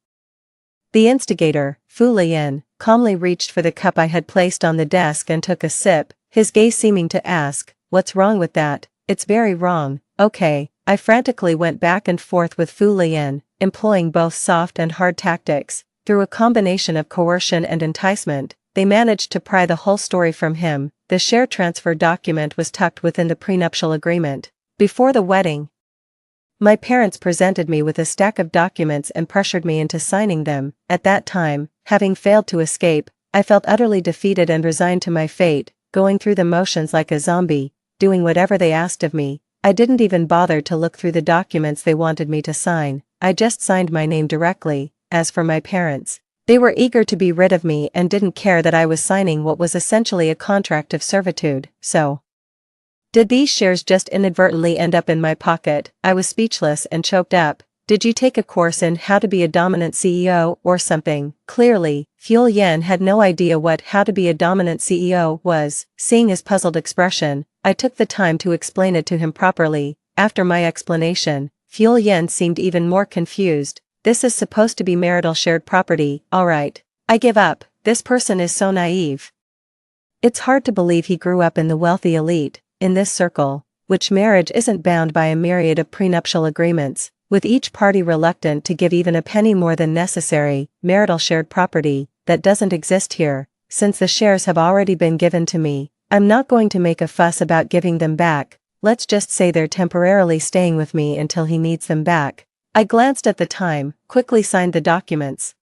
The instigator, Fu Lian, calmly reached for the cup I had placed on the desk and took a sip, his gaze seeming to ask, "What's wrong with that?" "It's very wrong." "Okay." I frantically went back and forth with Fu Lian, employing both soft and hard tactics. Through a combination of coercion and enticement, they managed to pry the whole story from him. The share transfer document was tucked within the prenuptial agreement. Before the wedding, my parents presented me with a stack of documents and pressured me into signing them. At that time, having failed to escape, I felt utterly defeated and resigned to my fate, going through the motions like a zombie, doing whatever they asked of me. I didn't even bother to look through the documents they wanted me to sign. I just signed my name directly. As for my parents, they were eager to be rid of me and didn't care that I was signing what was essentially a contract of servitude. So, did these shares just inadvertently end up in my pocket? I was speechless and choked up. "Did you take a course in how to be a dominant CEO or something?" Clearly, Fu Lian had no idea what how to be a dominant CEO was. Seeing his puzzled expression, I took the time to explain it to him properly. After my explanation, Fu Lian seemed even more confused. "This is supposed to be marital shared property." "Alright. I give up. This person is so naive." It's hard to believe he grew up in the wealthy elite, in this circle, which marriage isn't bound by a myriad of prenuptial agreements, with each party reluctant to give even a penny more than necessary. Marital shared property, that doesn't exist here. Since the shares have already been given to me, I'm not going to make a fuss about giving them back. Let's just say they're temporarily staying with me until he needs them back. I glanced at the time, quickly signed the documents,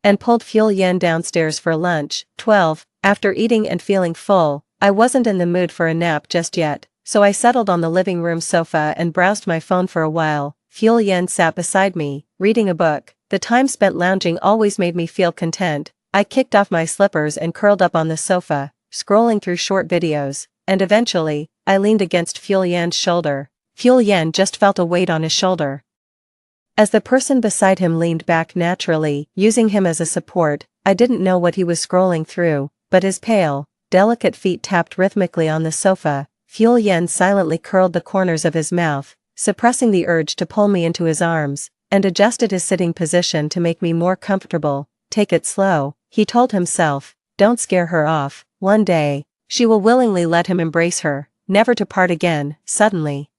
and pulled Fu Lian downstairs for lunch. 12. After eating and feeling full, I wasn't in the mood for a nap just yet, so I settled on the living room sofa and browsed my phone for a while. Fu Lian sat beside me, reading a book. The time spent lounging always made me feel content. I kicked off my slippers and curled up on the sofa, scrolling through short videos, and eventually, I leaned against Fu Lian's shoulder. Fu Lian just felt a weight on his shoulder. As the person beside him leaned back naturally, using him as a support, I didn't know what he was scrolling through, but his pale, delicate feet tapped rhythmically on the sofa. Fu Lian silently curled the corners of his mouth, suppressing the urge to pull me into his arms, and adjusted his sitting position to make me more comfortable. "Take it slow," he told himself. "Don't scare her off. One day, she will willingly let him embrace her, never to part again." Suddenly,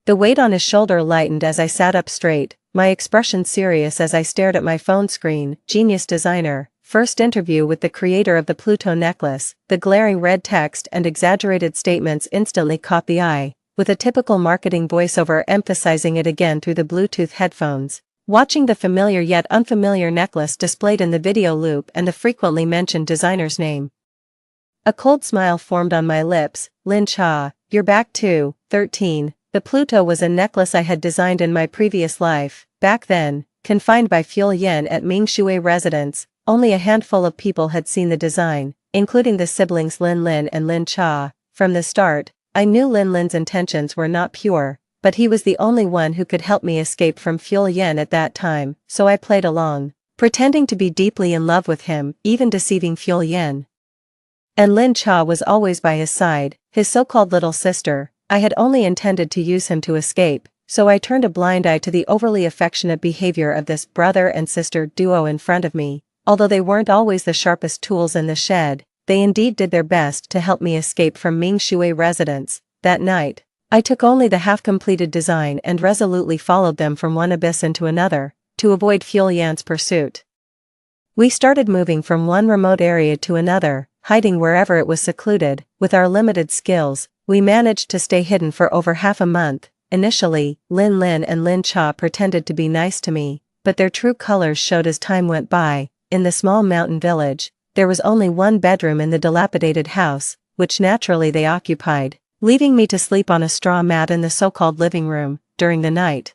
the weight on his shoulder lightened as I sat up straight, my expression serious as I stared at my phone screen. Genius designer. First interview with the creator of the Pluto necklace. The glaring red text and exaggerated statements instantly caught the eye, with a typical marketing voiceover emphasizing it again through the Bluetooth headphones. Watching the familiar yet unfamiliar necklace displayed in the video loop and the frequently mentioned designer's name, a cold smile formed on my lips. "Lin Cha, you're back too." 13. The Pluto was a necklace I had designed in my previous life. Back then, confined by Fu Lian at Mingshui residence, only a handful of people had seen the design, including the siblings Lin Lin and Lin Cha. From the start, I knew Lin Lin's intentions were not pure, but he was the only one who could help me escape from Fuel Yen at that time, so I played along, pretending to be deeply in love with him, even deceiving Fuel Yen. And Lin Cha was always by his side, his so-called little sister. I had only intended to use him to escape, so I turned a blind eye to the overly affectionate behavior of this brother and sister duo in front of me. Although they weren't always the sharpest tools in the shed, they indeed did their best to help me escape from Ming Shui residence. That night, I took only the half-completed design and resolutely followed them from one abyss into another, to avoid Fuel Yan's pursuit. We started moving from one remote area to another, hiding wherever it was secluded. With our limited skills, we managed to stay hidden for over half a month. Initially, Lin Lin and Lin Cha pretended to be nice to me, but their true colors showed as time went by. In the small mountain village, there was only one bedroom in the dilapidated house, which naturally they occupied, leaving me to sleep on a straw mat in the so-called living room. During the night,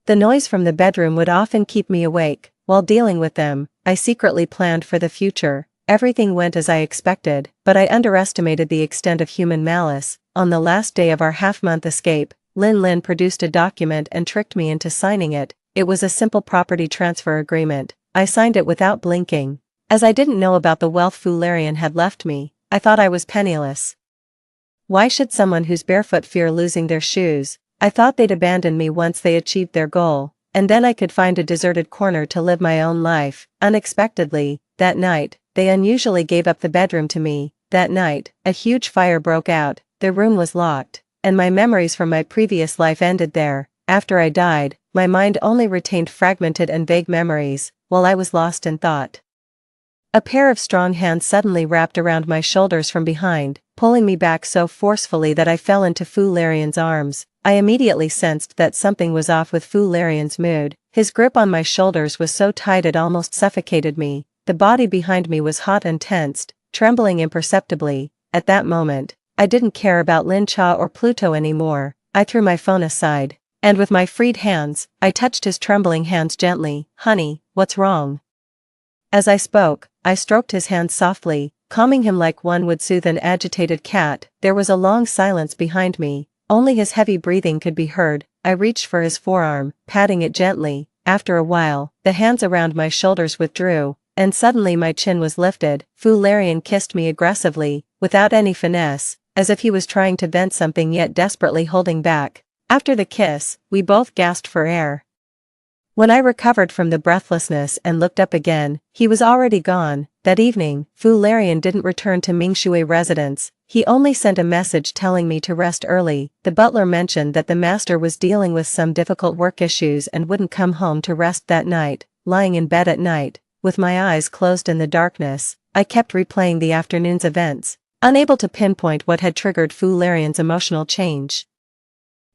the noise from the bedroom would often keep me awake. While dealing with them, I secretly planned for the future. Everything went as I expected, but I underestimated the extent of human malice. On the last day of our half-month escape, Lin Lin produced a document and tricked me into signing it. It was a simple property transfer agreement. I signed it without blinking. As I didn't know about the wealth Fu Larian had left me, I thought I was penniless. Why should someone who's barefoot fear losing their shoes? I thought they'd abandon me once they achieved their goal, and then I could find a deserted corner to live my own life. Unexpectedly, that night, they unusually gave up the bedroom to me. That night, a huge fire broke out, the room was locked, and my memories from my previous life ended there. After I died, my mind only retained fragmented and vague memories, while I was lost in thought. A pair of strong hands suddenly wrapped around my shoulders from behind, pulling me back so forcefully that I fell into Fu Larian's arms. I immediately sensed that something was off with Fu Larian's mood. His grip on my shoulders was so tight it almost suffocated me. The body behind me was hot and tensed, trembling imperceptibly. At that moment, I didn't care about Lin Cha or Pluto anymore. I threw my phone aside, and with my freed hands, I touched his trembling hands gently. "Honey, what's wrong?" As I spoke, I stroked his hands softly, calming him like one would soothe an agitated cat. There was a long silence behind me. Only his heavy breathing could be heard. I reached for his forearm, patting it gently. After a while, the hands around my shoulders withdrew, and suddenly my chin was lifted. Fu Larian kissed me aggressively, without any finesse, as if he was trying to vent something yet desperately holding back. After the kiss, we both gasped for air. When I recovered from the breathlessness and looked up again, he was already gone. That evening, Fu Larian didn't return to Ming Shui residence. He only sent a message telling me to rest early. The butler mentioned that the master was dealing with some difficult work issues and wouldn't come home to rest that night. Lying in bed at night, with my eyes closed in the darkness, I kept replaying the afternoon's events, unable to pinpoint what had triggered Fu Larian's emotional change.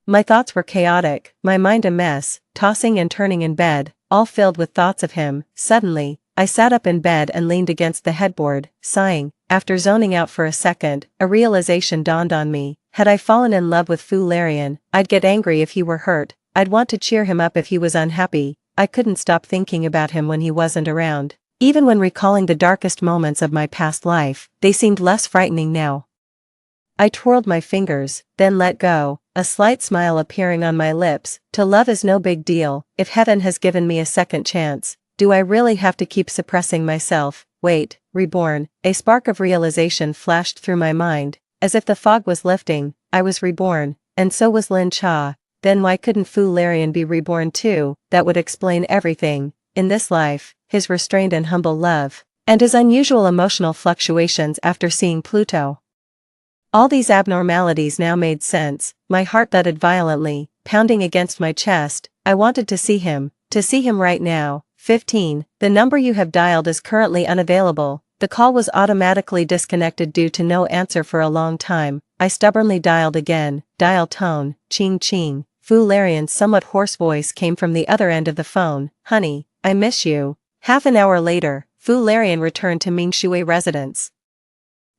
My thoughts were chaotic, my mind a mess, tossing and turning in bed, all filled with thoughts of him. Suddenly, I sat up in bed and leaned against the headboard, sighing. After zoning out for a second, a realization dawned on me. Had I fallen in love with Fu Larian, I'd get angry if he were hurt. I'd want to cheer him up if he was unhappy. I couldn't stop thinking about him when he wasn't around. Even when recalling the darkest moments of my past life, they seemed less frightening now. I twirled my fingers, then let go, a slight smile appearing on my lips. To love is no big deal. If heaven has given me a second chance, do I really have to keep suppressing myself? Wait, reborn. A spark of realization flashed through my mind. As if the fog was lifting, I was reborn, and so was Lin Cha. Then why couldn't Fu Larian be reborn too? That would explain everything. In this life, his restrained and humble love, and his unusual emotional fluctuations after seeing Pluto. All these abnormalities now made sense. My heart thudded violently, pounding against my chest. I wanted to see him right now. 15. The number you have dialed is currently unavailable. The call was automatically disconnected due to no answer for a long time. I stubbornly dialed again. Dial tone, ching ching. Fu Larian's somewhat hoarse voice came from the other end of the phone. "Honey, I miss you." Half an hour later, Fu Larian returned to Ming Shui residence,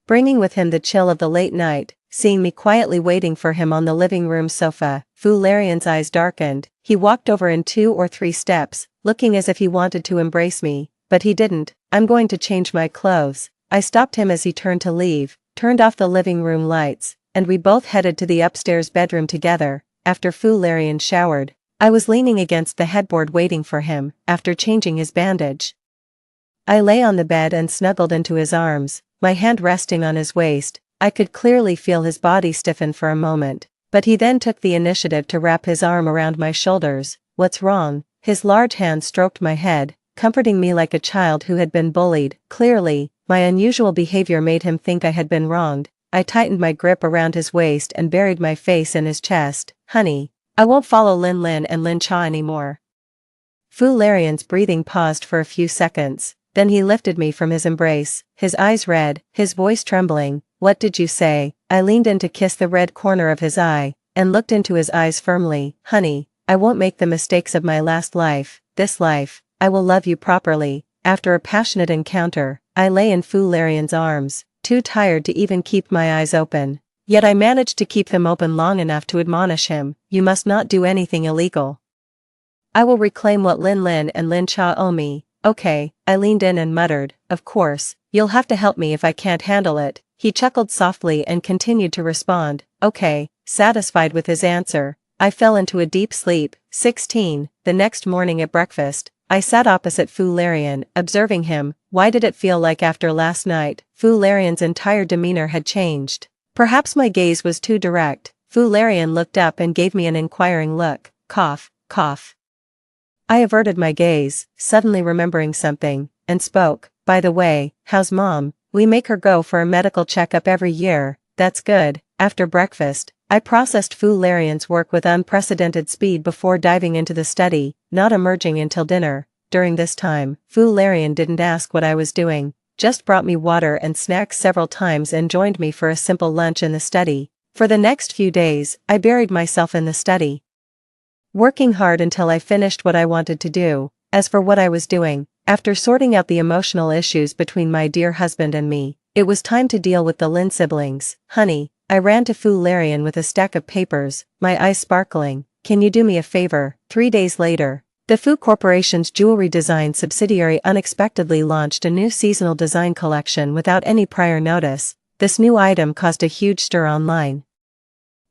bringing with him the chill of the late night. Seeing me quietly waiting for him on the living room sofa, Fu Larian's eyes darkened. He walked over in 2 or 3 steps, looking as if he wanted to embrace me, but he didn't. I'm going to change my clothes. I stopped him as he turned to leave, turned off the living room lights, and we both headed to the upstairs bedroom together. After Fu Larian showered, I was leaning against the headboard waiting for him, after changing his bandage. I lay on the bed and snuggled into his arms, my hand resting on his waist. I could clearly feel his body stiffen for a moment, but he then took the initiative to wrap his arm around my shoulders. What's wrong? His large hand stroked my head, comforting me like a child who had been bullied. Clearly, my unusual behavior made him think I had been wronged. I tightened my grip around his waist and buried my face in his chest. Honey, I won't follow Lin Lin and Lin Cha anymore. Fu Larian's breathing paused for a few seconds, then he lifted me from his embrace, his eyes red, his voice trembling. What did you say? I leaned in to kiss the red corner of his eye, and looked into his eyes firmly. Honey, I won't make the mistakes of my last life. This life, I will love you properly. After a passionate encounter, I lay in Fu Larian's arms, too tired to even keep my eyes open. Yet I managed to keep them open long enough to admonish him. You must not do anything illegal. I will reclaim what Lin Lin and Lin Cha owe me. Okay, I leaned in and muttered, of course, you'll have to help me if I can't handle it. He chuckled softly and continued to respond. Okay, satisfied with his answer, I fell into a deep sleep. 16. The next morning at breakfast, I sat opposite Fu Larian, observing him. Why did it feel like after last night, Fu Larian's entire demeanor had changed? Perhaps my gaze was too direct. Fu Larian looked up and gave me an inquiring look. Cough, cough. I averted my gaze, suddenly remembering something, and spoke. By the way, how's Mom? We make her go for a medical checkup every year. That's good. After breakfast, I processed Fu Larian's work with unprecedented speed before diving into the study, not emerging until dinner. During this time, Fu Larian didn't ask what I was doing, just brought me water and snacks several times and joined me for a simple lunch in the study. For the next few days, I buried myself in the study, working hard until I finished what I wanted to do. As for what I was doing, after sorting out the emotional issues between my dear husband and me, it was time to deal with the Lin siblings. Honey, I ran to Fu Larian with a stack of papers, my eyes sparkling. Can you do me a favor? 3 days later, the Fu Corporation's jewelry design subsidiary unexpectedly launched a new seasonal design collection without any prior notice. This new item caused a huge stir online,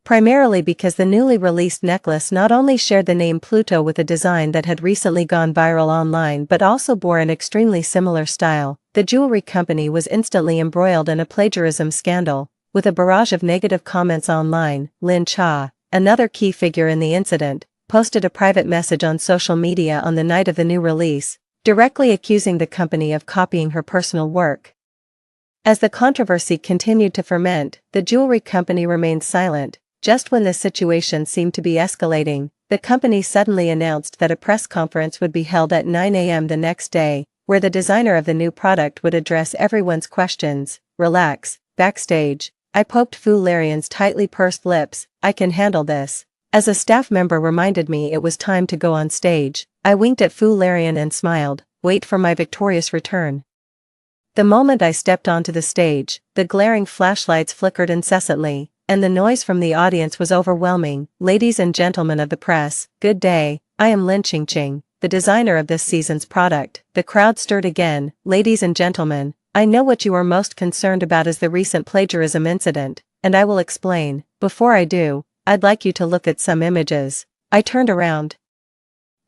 primarily because the newly released necklace not only shared the name Pluto with a design that had recently gone viral online but also bore an extremely similar style. The jewelry company was instantly embroiled in a plagiarism scandal, with a barrage of negative comments online. Lin Cha, another key figure in the incident, posted a private message on social media on the night of the new release, directly accusing the company of copying her personal work. As the controversy continued to ferment, the jewelry company remained silent. Just when the situation seemed to be escalating, the company suddenly announced that a press conference would be held at 9 a.m. the next day, where the designer of the new product would address everyone's questions. Relax. Backstage, I poked Fu Larian's tightly pursed lips. I can handle this. As a staff member reminded me it was time to go on stage, I winked at Fu Larian and smiled. Wait for my victorious return. The moment I stepped onto the stage, the glaring flashlights flickered incessantly, and the noise from the audience was overwhelming. Ladies and gentlemen of the press, good day. I am Lin Qingqing, the designer of this season's product. The crowd stirred again. Ladies and gentlemen, I know what you are most concerned about is the recent plagiarism incident, and I will explain. Before I do, I'd like you to look at some images. I turned around,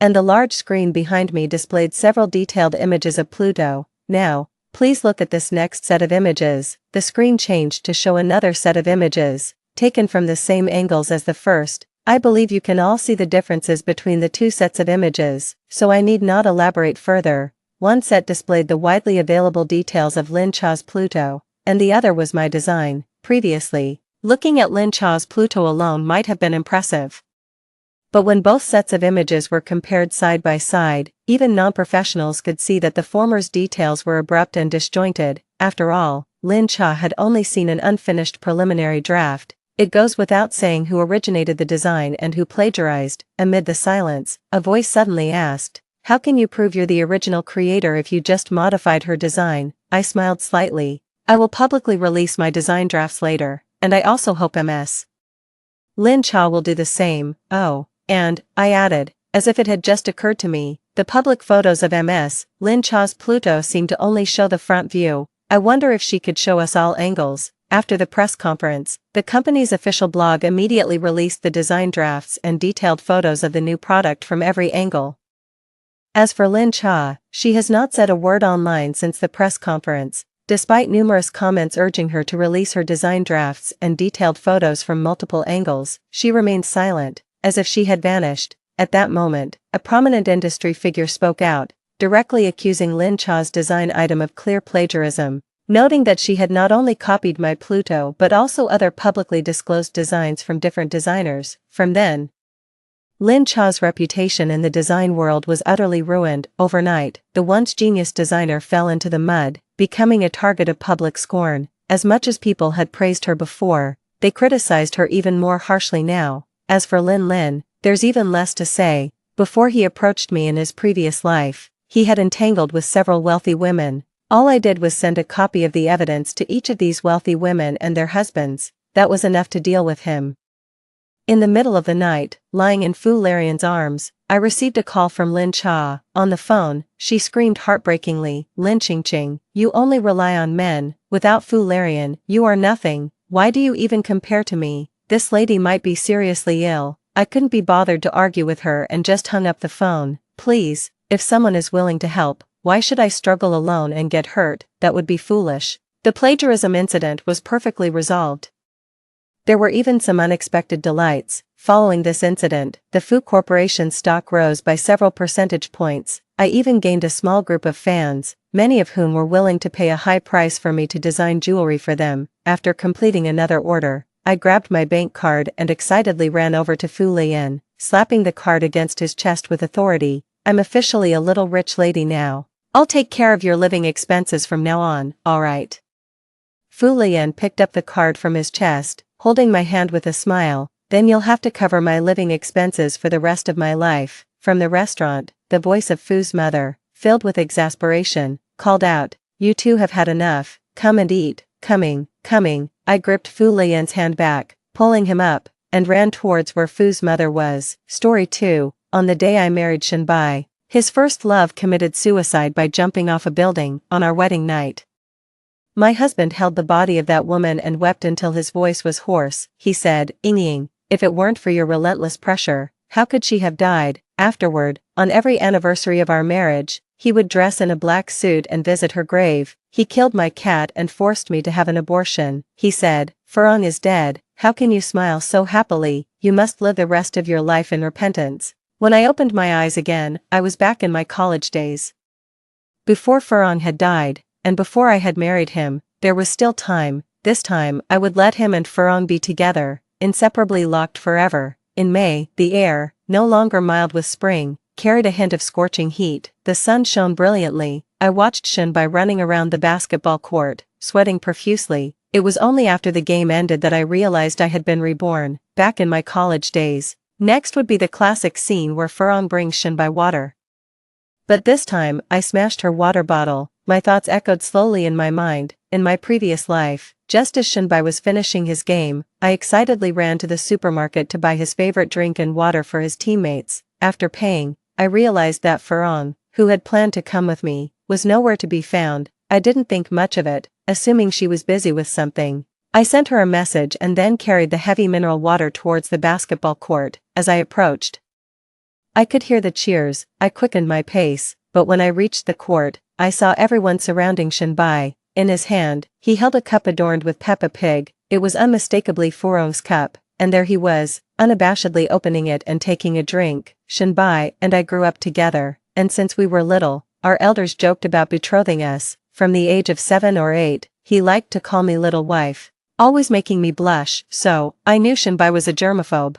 and the large screen behind me displayed several detailed images of Pluto. Now, please look at this next set of images. The screen changed to show another set of images, taken from the same angles as the first. I believe you can all see the differences between the two sets of images, so I need not elaborate further. One set displayed the widely available details of Lin Cha's Pluto, and the other was my design. Previously, looking at Lin Cha's Pluto alone might have been impressive, but when both sets of images were compared side by side, even non-professionals could see that the former's details were abrupt and disjointed. After all, Lin Cha had only seen an unfinished preliminary draft. It goes without saying who originated the design and who plagiarized. Amid the silence, a voice suddenly asked, "How can you prove you're the original creator if you just modified her design?" I smiled slightly. I will publicly release my design drafts later, and I also hope Ms. Lin Cha will do the same. Oh. And, I added, as if it had just occurred to me. The public photos of Lin Cha's Pluto seem to only show the front view. I wonder if she could show us all angles. After the press conference, the company's official blog immediately released the design drafts and detailed photos of the new product from every angle. As for Lin Cha, she has not said a word online since the press conference, despite numerous comments urging her to release her design drafts and detailed photos from multiple angles. She remained silent, as if she had vanished. At that moment, a prominent industry figure spoke out, directly accusing Lin Cha's design item of clear plagiarism, noting that she had not only copied my Pluto but also other publicly disclosed designs from different designers. From then, Lin Cha's reputation in the design world was utterly ruined. Overnight, the once genius designer fell into the mud, becoming a target of public scorn. As much as people had praised her before, they criticized her even more harshly now. As for Lin, there's even less to say. Before he approached me in his previous life, he had entangled with several wealthy women. All I did was send a copy of the evidence to each of these wealthy women and their husbands. That was enough to deal with him. In the middle of the night, lying in Fu Larian's arms, I received a call from Lin Cha. On the phone, she screamed heartbreakingly, "Lin Qingqing, you only rely on men. Without Fu Larian, you are nothing. Why do you even compare to me? This lady might be seriously ill." I couldn't be bothered to argue with her and just hung up the phone. Please, if someone is willing to help, why should I struggle alone and get hurt? That would be foolish. The plagiarism incident was perfectly resolved. There were even some unexpected delights. Following this incident, the Fu Corporation's stock rose by several percentage points. I even gained a small group of fans, many of whom were willing to pay a high price for me to design jewelry for them. After completing another order, I grabbed my bank card and excitedly ran over to Fu Lian, slapping the card against his chest with authority. "I'm officially a little rich lady now. I'll take care of your living expenses from now on, alright?" Fu Lian picked up the card from his chest, holding my hand with a smile. "Then you'll have to cover my living expenses for the rest of my life." From the restaurant, the voice of Fu's mother, filled with exasperation, called out, "You two have had enough, come and eat." Coming. I gripped Fu Lian's hand back, pulling him up, and ran towards where Fu's mother was. Story 2. On the day I married Shenbai, his first love committed suicide by jumping off a building on our wedding night. My husband held the body of that woman and wept until his voice was hoarse. He said, "Ying, if it weren't for your relentless pressure, how could she have died?" Afterward, on every anniversary of our marriage, he would dress in a black suit and visit her grave. "He killed my cat and forced me to have an abortion." He said, "Furong is dead. How can you smile so happily? You must live the rest of your life in repentance." When I opened my eyes again, I was back in my college days. Before Furong had died, and before I had married him, there was still time. This time, I would let him and Furong be together, inseparably locked forever. In May, the air, no longer mild with spring, carried a hint of scorching heat. The sun shone brilliantly. I watched Shenbai running around the basketball court, sweating profusely. It was only after the game ended that I realized I had been reborn, back in my college days. Next would be the classic scene where Furong brings Shenbai water. But this time, I smashed her water bottle. My thoughts echoed slowly in my mind. In my previous life, just as Shenbai was finishing his game, I excitedly ran to the supermarket to buy his favorite drink and water for his teammates. After paying, I realized that Furong, who had planned to come with me, was nowhere to be found. I didn't think much of it, assuming she was busy with something. I sent her a message and then carried the heavy mineral water towards the basketball court. As I approached, I could hear the cheers. I quickened my pace, but when I reached the court, I saw everyone surrounding Shenbai. In his hand, he held a cup adorned with Peppa Pig. It was unmistakably Furong's cup, and there he was, unabashedly opening it and taking a drink. Shenbai and I grew up together, and since we were little, our elders joked about betrothing us. From the age of 7 or 8, he liked to call me little wife, always making me blush, so I knew Shenbai was a germaphobe.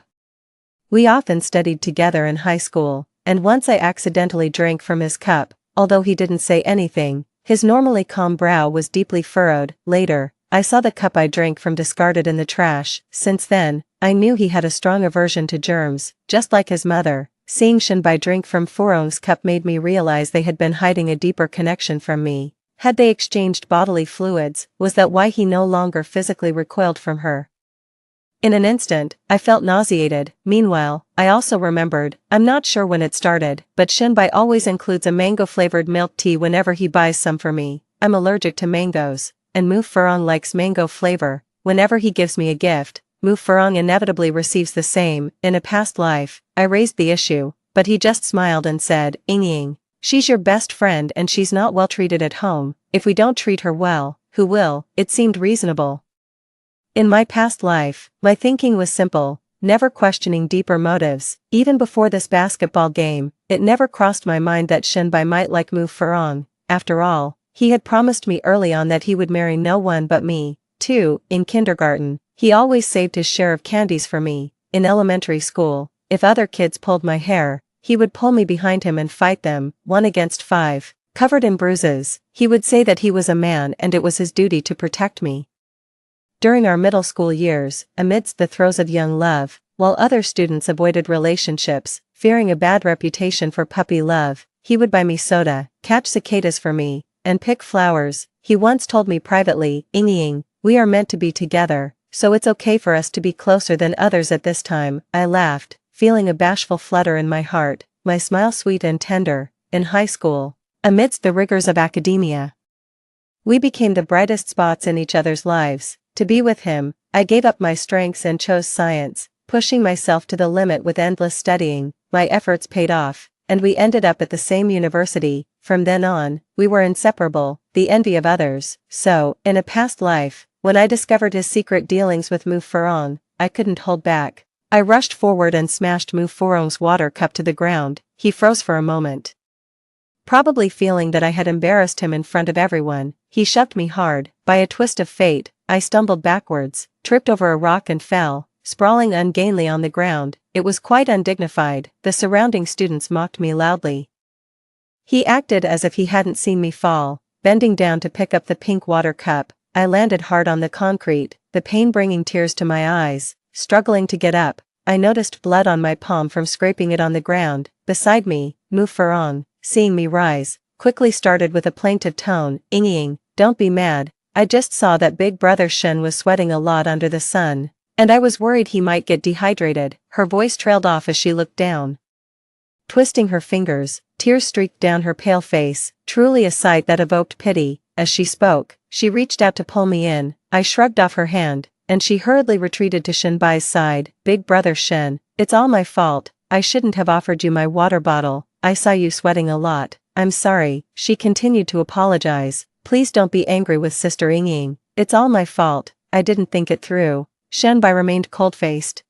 We often studied together in high school, and once I accidentally drank from his cup. Although he didn't say anything, his normally calm brow was deeply furrowed. Later, I saw the cup I drank from discarded in the trash. Since then, I knew he had a strong aversion to germs, just like his mother. Seeing Shenbai drink from Furong's cup made me realize they had been hiding a deeper connection from me. Had they exchanged bodily fluids? Was that why he no longer physically recoiled from her? In an instant, I felt nauseated. Meanwhile, I also remembered, I'm not sure when it started, but Shinbai always includes a mango-flavored milk tea whenever he buys some for me. I'm allergic to mangoes, and Mu Furong likes mango flavor. Whenever he gives me a gift, Mu Furong inevitably receives the same. In a past life, I raised the issue, but he just smiled and said, "Ying, she's your best friend and she's not well treated at home. If we don't treat her well, who will?" It seemed reasonable. In my past life, my thinking was simple, never questioning deeper motives. Even before this basketball game, it never crossed my mind that Shinbai might like Mu Furong. After all, he had promised me early on that he would marry no one but me. Too, in kindergarten, he always saved his share of candies for me. In elementary school, if other kids pulled my hair, he would pull me behind him and fight them, 1 against 5. Covered in bruises, he would say that he was a man and it was his duty to protect me. During our middle school years, amidst the throes of young love, while other students avoided relationships, fearing a bad reputation for puppy love, he would buy me soda, catch cicadas for me, and pick flowers. He once told me privately, "Ying, we are meant to be together, so it's okay for us to be closer than others at this time." I laughed, feeling a bashful flutter in my heart, my smile sweet and tender. In high school, amidst the rigors of academia, we became the brightest spots in each other's lives. To be with him, I gave up my strengths and chose science, pushing myself to the limit with endless studying. My efforts paid off, and we ended up at the same university. From then on, we were inseparable, the envy of others. So, in a past life, when I discovered his secret dealings with Mu Furong, I couldn't hold back. I rushed forward and smashed Mu Furong's water cup to the ground. He froze for a moment. Probably feeling that I had embarrassed him in front of everyone, he shoved me hard. By a twist of fate, I stumbled backwards, tripped over a rock and fell, sprawling ungainly on the ground. It was quite undignified. The surrounding students mocked me loudly. He acted as if he hadn't seen me fall, bending down to pick up the pink water cup. I landed hard on the concrete, the pain bringing tears to my eyes. Struggling to get up, I noticed blood on my palm from scraping it on the ground. Beside me, Mu Furong, seeing me rise, quickly started with a plaintive tone, "Ying, don't be mad. I just saw that big brother Shen was sweating a lot under the sun, and I was worried he might get dehydrated." Her voice trailed off as she looked down. Twisting her fingers, tears streaked down her pale face, truly a sight that evoked pity. As she spoke, she reached out to pull me in. I shrugged off her hand, and she hurriedly retreated to Shinbai's side. "Big brother Shen, it's all my fault. I shouldn't have offered you my water bottle. I saw you sweating a lot. I'm sorry." She continued to apologize. "Please don't be angry with Sister Ying. It's all my fault. I didn't think it through." Shinbai remained cold-faced,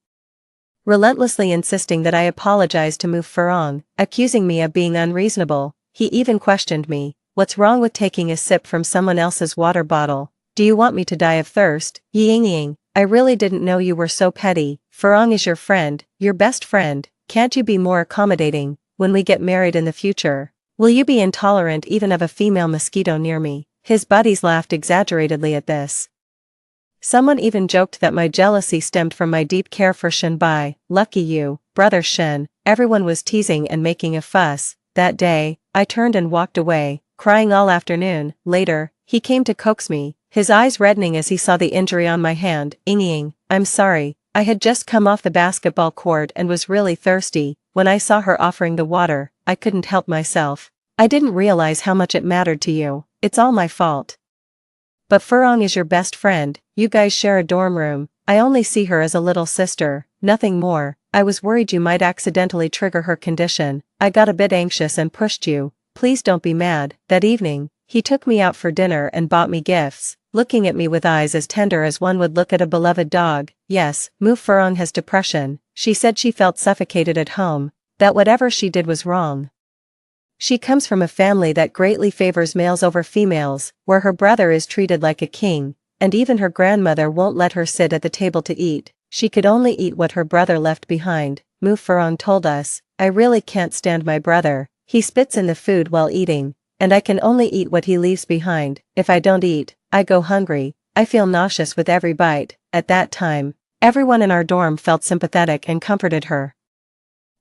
relentlessly insisting that I apologize to Mu Furong, accusing me of being unreasonable. He even questioned me. "What's wrong with taking a sip from someone else's water bottle? Do you want me to die of thirst?" "Ying, I really didn't know you were so petty. Furong is your friend, your best friend. Can't you be more accommodating? When we get married in the future, will you be intolerant even of a female mosquito near me?" His buddies laughed exaggeratedly at this. Someone even joked that my jealousy stemmed from my deep care for Shinbai. "Lucky you, brother Shen." Everyone was teasing and making a fuss. That day, I turned and walked away, crying all afternoon. Later, he came to coax me, his eyes reddening as he saw the injury on my hand. "Ying, I'm sorry. I had just come off the basketball court and was really thirsty. When I saw her offering the water, I couldn't help myself. I didn't realize how much it mattered to you. It's all my fault. But Furong is your best friend, you guys share a dorm room. I only see her as a little sister, nothing more. I was worried you might accidentally trigger her condition. I got a bit anxious and pushed you. Please don't be mad." That evening, he took me out for dinner and bought me gifts, looking at me with eyes as tender as one would look at a beloved dog. "Yes, Mu Furong has depression. She said she felt suffocated at home, that whatever she did was wrong. She comes from a family that greatly favors males over females, where her brother is treated like a king, and even her grandmother won't let her sit at the table to eat. She could only eat what her brother left behind." Mu Furong told us, "I really can't stand my brother. He spits in the food while eating, and I can only eat what he leaves behind. If I don't eat, I go hungry. I feel nauseous with every bite." At that time, everyone in our dorm felt sympathetic and comforted her.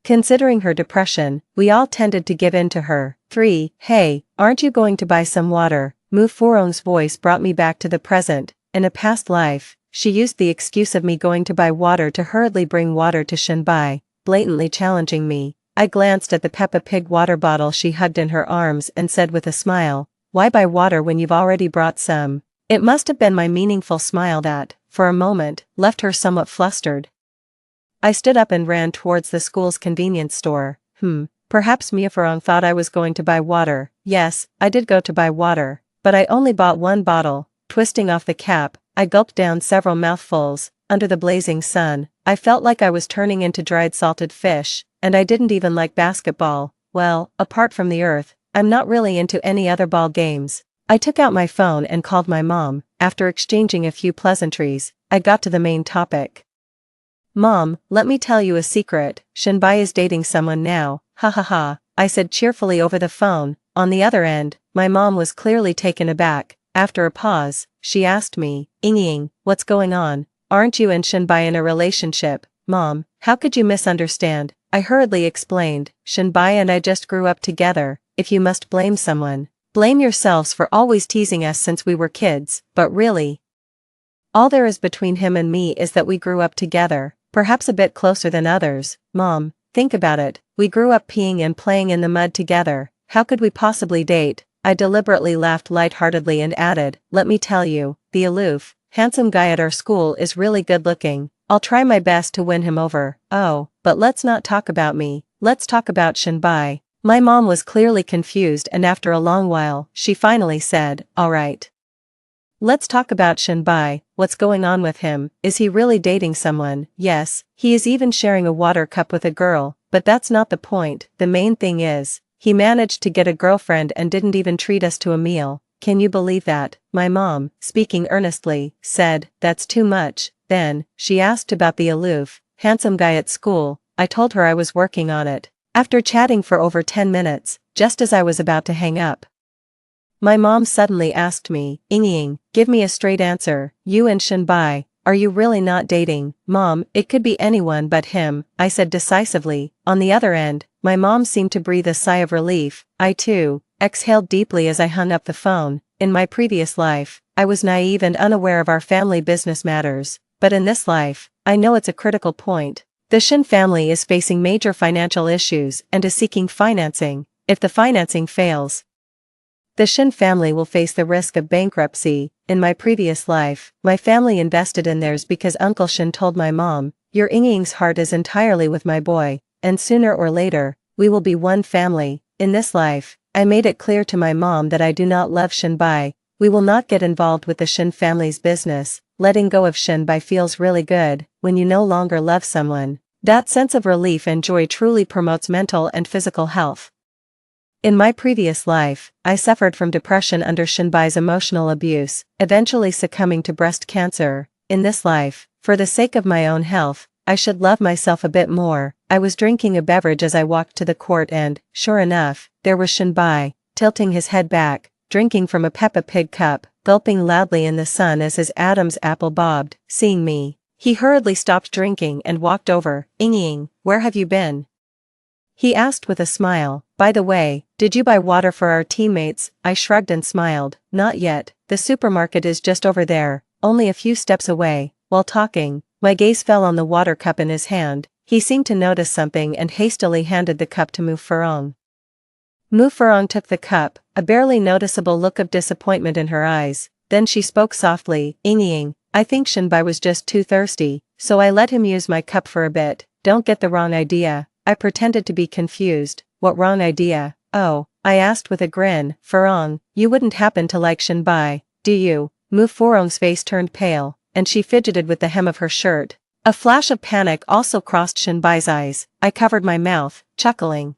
Considering her depression, we all tended to give in to her. 3. "Hey, aren't you going to buy some water?" Mu Furong's voice brought me back to the present. In a past life, she used the excuse of me going to buy water to hurriedly bring water to Shinbai, blatantly challenging me. I glanced at the Peppa Pig water bottle she hugged in her arms and said with a smile, "Why buy water when you've already brought some?" It must have been my meaningful smile that, for a moment, left her somewhat flustered. I stood up and ran towards the school's convenience store. Perhaps Mia Farong thought I was going to buy water. Yes, I did go to buy water, but I only bought one bottle. Twisting off the cap, I gulped down several mouthfuls. Under the blazing sun, I felt like I was turning into dried salted fish, and I didn't even like basketball. Well, apart from the earth, I'm not really into any other ball games. I took out my phone and called my mom. After exchanging a few pleasantries, I got to the main topic. "Mom, let me tell you a secret, Shinbai is dating someone now, ha ha ha," I said cheerfully over the phone. On the other end, my mom was clearly taken aback. After a pause, she asked me, "Ying, what's going on? Aren't you and Shinbai in a relationship?" "Mom, how could you misunderstand?" I hurriedly explained. "Shinbai and I just grew up together. If you must blame someone, blame yourselves for always teasing us since we were kids, but really, all there is between him and me is that we grew up together, perhaps a bit closer than others." "Mom, think about it, we grew up peeing and playing in the mud together. How could we possibly date?" I deliberately laughed lightheartedly and added, "Let me tell you, the aloof, handsome guy at our school is really good looking. I'll try my best to win him over." "Oh, but let's not talk about me, let's talk about Shinbai." My mom was clearly confused, and after a long while, she finally said, "All right. Let's talk about Shinbai. What's going on with him? Is he really dating someone?" "Yes, he is even sharing a water cup with a girl, but that's not the point. The main thing is, he managed to get a girlfriend and didn't even treat us to a meal. Can you believe that?" My mom, speaking earnestly, said, "That's too much." Then, she asked about the aloof, handsome guy at school. I told her I was working on it. After chatting for over 10 minutes, just as I was about to hang up, my mom suddenly asked me, "Ying, give me a straight answer. You and Shinbai, are you really not dating?" "Mom, it could be anyone but him," I said decisively. On the other end, my mom seemed to breathe a sigh of relief. I too exhaled deeply as I hung up the phone. In my previous life, I was naive and unaware of our family business matters, but in this life, I know it's a critical point. The Shin family is facing major financial issues and is seeking financing. If the financing fails, the Shin family will face the risk of bankruptcy. In my previous life, my family invested in theirs because Uncle Shin told my mom, "Your Ying's heart is entirely with my boy, and sooner or later, we will be one family." In this life, I made it clear to my mom that I do not love Shinbai. We will not get involved with the Shin family's business. Letting go of Shinbai feels really good. When you no longer love someone, that sense of relief and joy truly promotes mental and physical health. In my previous life, I suffered from depression under Shinbai's emotional abuse, eventually succumbing to breast cancer. In this life, for the sake of my own health, I should love myself a bit more. I was drinking a beverage as I walked to the court and, sure enough, there was Shinbai, tilting his head back, drinking from a Peppa Pig cup, gulping loudly in the sun as his Adam's apple bobbed. Seeing me, he hurriedly stopped drinking and walked over. "Ying, where have you been?" he asked with a smile. "By the way, did you buy water for our teammates?" I shrugged and smiled. "Not yet, the supermarket is just over there, only a few steps away." While talking, my gaze fell on the water cup in his hand. He seemed to notice something and hastily handed the cup to Mu Farong. Mu Farong took the cup, a barely noticeable look of disappointment in her eyes. Then she spoke softly, "Ying, I think Shinbai was just too thirsty, so I let him use my cup for a bit. Don't get the wrong idea." I pretended to be confused. "What wrong idea?" "Oh," I asked with a grin, "Farong, you wouldn't happen to like Shinbai, do you?" Mu Farong's face turned pale, and she fidgeted with the hem of her shirt. A flash of panic also crossed Shinbai's eyes. I covered my mouth, chuckling.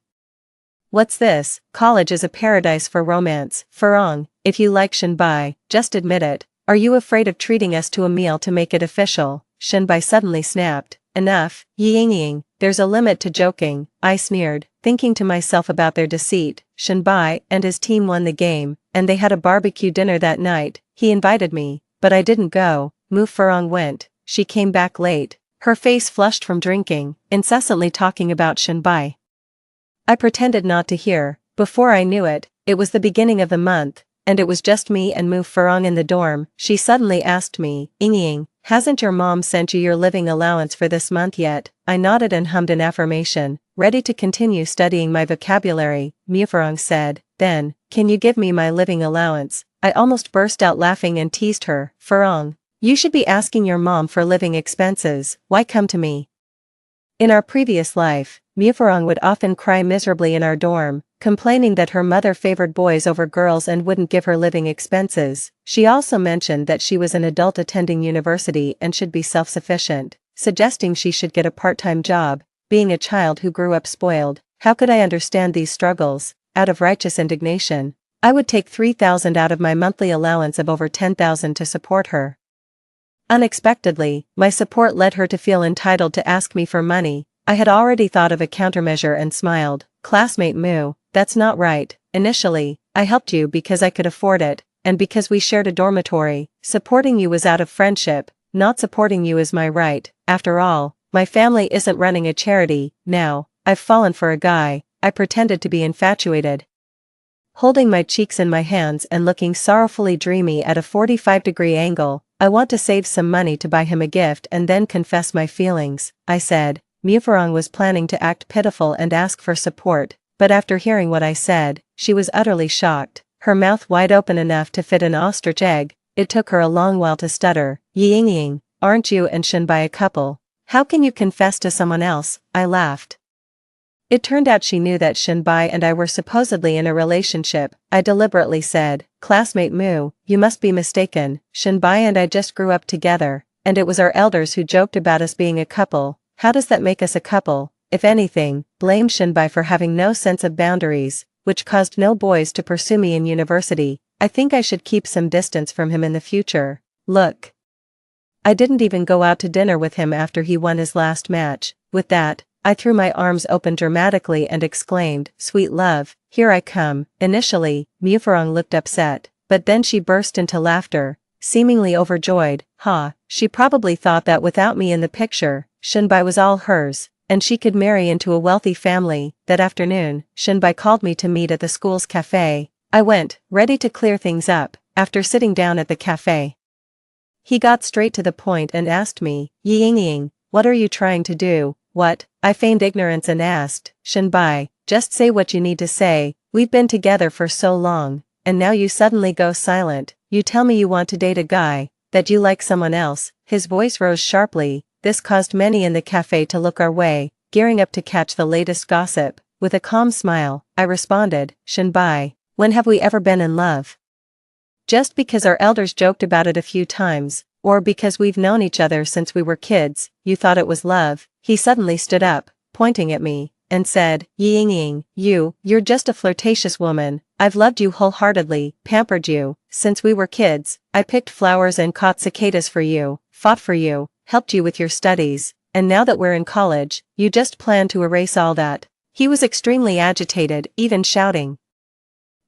"What's this? College is a paradise for romance. Farong, if you like Shinbai, just admit it. Are you afraid of treating us to a meal to make it official?" Shinbai suddenly snapped. "Enough, Ying, there's a limit to joking," I sneered, thinking to myself about their deceit. Shinbai and his team won the game, and they had a barbecue dinner that night. He invited me, but I didn't go. Mu Farong went. She came back late, her face flushed from drinking, incessantly talking about Shinbai. I pretended not to hear. Before I knew it, it was the beginning of the month, and it was just me and Mu Farong in the dorm. She suddenly asked me, "Ying, Hasn't your mom sent you your living allowance for this month yet? I nodded and hummed an affirmation, ready to continue studying my vocabulary. Mufurong said, then, can you give me my living allowance? I almost burst out laughing and teased her. Furong, you should be asking your mom for living expenses, why come to me? In our previous life, Mufurong would often cry miserably in our dorm, complaining that her mother favored boys over girls and wouldn't give her living expenses. She also mentioned that she was an adult attending university and should be self-sufficient, suggesting she should get a part-time job. Being a child who grew up spoiled, how could I understand these struggles? Out of righteous indignation, I would take 3,000 out of my monthly allowance of over 10,000 to support her. Unexpectedly, my support led her to feel entitled to ask me for money. I had already thought of a countermeasure and smiled. Classmate Moo, that's not right. Initially, I helped you because I could afford it, and because we shared a dormitory. Supporting you was out of friendship, not supporting you is my right. After all, my family isn't running a charity. Now, I've fallen for a guy. I pretended to be infatuated. Holding my cheeks in my hands and looking sorrowfully dreamy at a 45-degree angle, I want to save some money to buy him a gift and then confess my feelings, I said. Mufurong was planning to act pitiful and ask for support, but after hearing what I said, she was utterly shocked, her mouth wide open enough to fit an ostrich egg. It took her a long while to stutter. Ying, aren't you and Shinbai a couple? How can you confess to someone else? I laughed. It turned out she knew that Shinbai and I were supposedly in a relationship. I deliberately said, classmate Moo, you must be mistaken. Shinbai and I just grew up together, and it was our elders who joked about us being a couple. How does that make us a couple? If anything, blame Shinbai for having no sense of boundaries, which caused no boys to pursue me in university. I think I should keep some distance from him in the future. Look. I didn't even go out to dinner with him after he won his last match. With that, I threw my arms open dramatically and exclaimed, sweet love, here I come. Initially, Mufurong looked upset, but then she burst into laughter, seemingly overjoyed. She probably thought that without me in the picture, Shinbai was all hers, and she could marry into a wealthy family. That afternoon, Shinbai called me to meet at the school's cafe. I went, ready to clear things up. After sitting down at the cafe, he got straight to the point and asked me, Ying, what are you trying to do? What? I feigned ignorance and asked, Shinbai, just say what you need to say. We've been together for so long, and now you suddenly go silent. You tell me you want to date a guy, that you like someone else. His voice rose sharply. This caused many in the cafe to look our way, gearing up to catch the latest gossip. With a calm smile, I responded, Shinbai, when have we ever been in love? Just because our elders joked about it a few times, or because we've known each other since we were kids, you thought it was love? He suddenly stood up, pointing at me, and said, Ying, you're just a flirtatious woman. I've loved you wholeheartedly, pampered you, since we were kids. I picked flowers and caught cicadas for you, fought for you, helped you with your studies, and now that we're in college, you just plan to erase all that. He was extremely agitated, even shouting.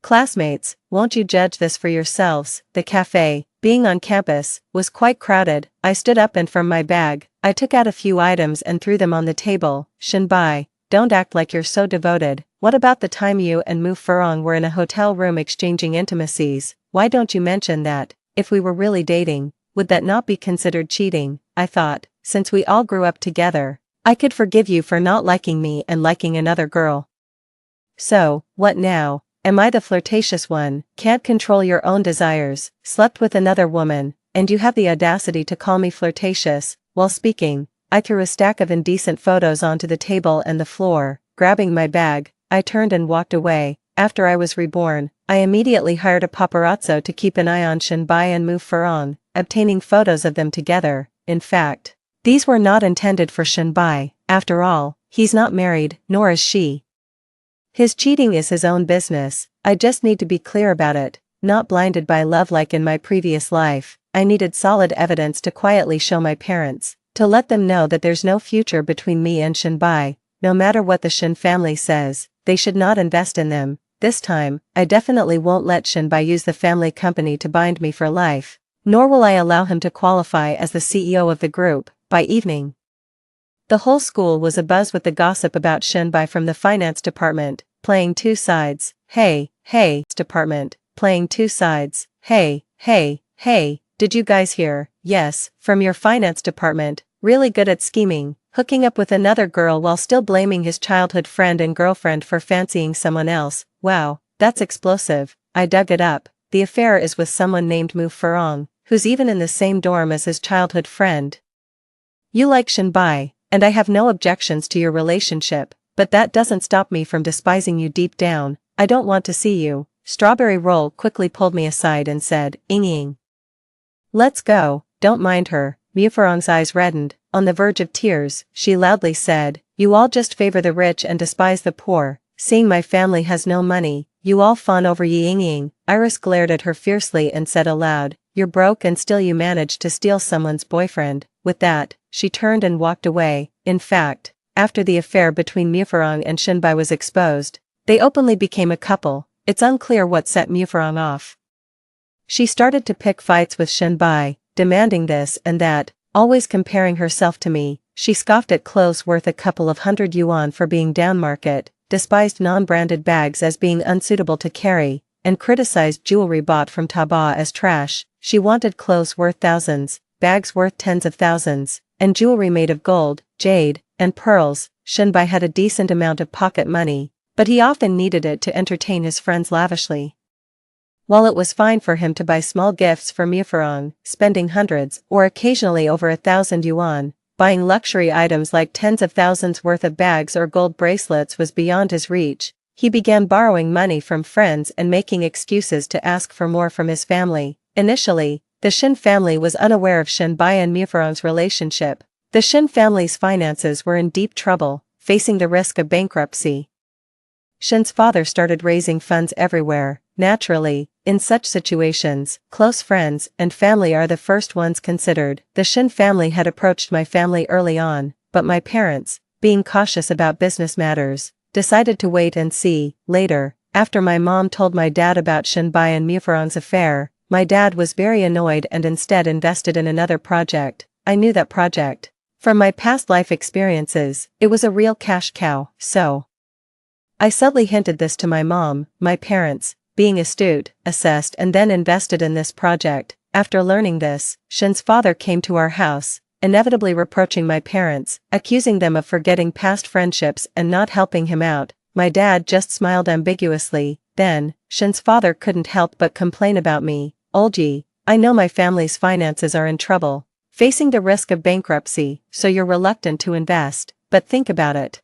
Classmates, won't you judge this for yourselves? The cafe, being on campus, was quite crowded. I stood up and from my bag, I took out a few items and threw them on the table. Shinbai, don't act like you're so devoted. What about the time you and Mu Furong were in a hotel room exchanging intimacies? Why don't you mention that? If we were really dating, would that not be considered cheating? I thought, since we all grew up together, I could forgive you for not liking me and liking another girl. So, what now? Am I the flirtatious one? Can't control your own desires, slept with another woman, and you have the audacity to call me flirtatious? While speaking, I threw a stack of indecent photos onto the table and the floor. Grabbing my bag, I turned and walked away. After I was reborn, I immediately hired a paparazzo to keep an eye on Shinbai and Mu Furong, obtaining photos of them together. In fact, these were not intended for Shinbai. After all, he's not married, nor is she. His cheating is his own business. I just need to be clear about it, not blinded by love like in my previous life. I needed solid evidence to quietly show my parents, to let them know that there's no future between me and Shinbai. No matter what the Shin family says, they should not invest in them. This time, I definitely won't let Shinbai use the family company to bind me for life, nor will I allow him to qualify as the CEO of the group. By evening, the whole school was abuzz with the gossip about Shinbai from the finance department, playing two sides. Hey, department, playing two sides. Hey, did you guys hear? Yes, from your finance department, really good at scheming, hooking up with another girl while still blaming his childhood friend and girlfriend for fancying someone else. Wow, that's explosive. I dug it up. The affair is with someone named Mu Furong, who's even in the same dorm as his childhood friend. You like Shinbai, and I have no objections to your relationship, but that doesn't stop me from despising you deep down. I don't want to see you. Strawberry Roll quickly pulled me aside and said, Ying. Let's go, don't mind her. Mu Furong's eyes reddened. On the verge of tears, she loudly said, you all just favor the rich and despise the poor. Seeing my family has no money, you all fawn over Ying. Iris glared at her fiercely and said aloud, you're broke and still you managed to steal someone's boyfriend. With that, she turned and walked away. In fact, after the affair between Mu Furong and Shinbai was exposed, they openly became a couple. It's unclear what set Mu Furong off. She started to pick fights with Shinbai, demanding this and that, always comparing herself to me. She scoffed at clothes worth a couple of hundred yuan for being downmarket, despised non-branded bags as being unsuitable to carry, and criticized jewelry bought from Taobao as trash. She wanted clothes worth thousands, bags worth tens of thousands, and jewelry made of gold, jade, and pearls. Shinbai had a decent amount of pocket money, but he often needed it to entertain his friends lavishly. While it was fine for him to buy small gifts for Mu Furong, spending hundreds or occasionally over 1,000 yuan, buying luxury items like tens of thousands worth of bags or gold bracelets was beyond his reach. He began borrowing money from friends and making excuses to ask for more from his family. Initially, the Shin family was unaware of Shinbai and Mu Furong's relationship. The Shin family's finances were in deep trouble, facing the risk of bankruptcy. Shin's father started raising funds everywhere. Naturally, in such situations, close friends and family are the first ones considered. The Shin family had approached my family early on, but my parents, being cautious about business matters, decided to wait and see. Later, after my mom told my dad about Shinbai and Mu Furong's affair, my dad was very annoyed and instead invested in another project. I knew that project. From my past life experiences, it was a real cash cow, so I subtly hinted this to my mom. My parents, being astute, assessed and then invested in this project. After learning this, Shin's father came to our house, inevitably reproaching my parents, accusing them of forgetting past friendships and not helping him out. My dad just smiled ambiguously. Then, Shin's father couldn't help but complain about me. Olji, I know my family's finances are in trouble, facing the risk of bankruptcy, so you're reluctant to invest, but think about it.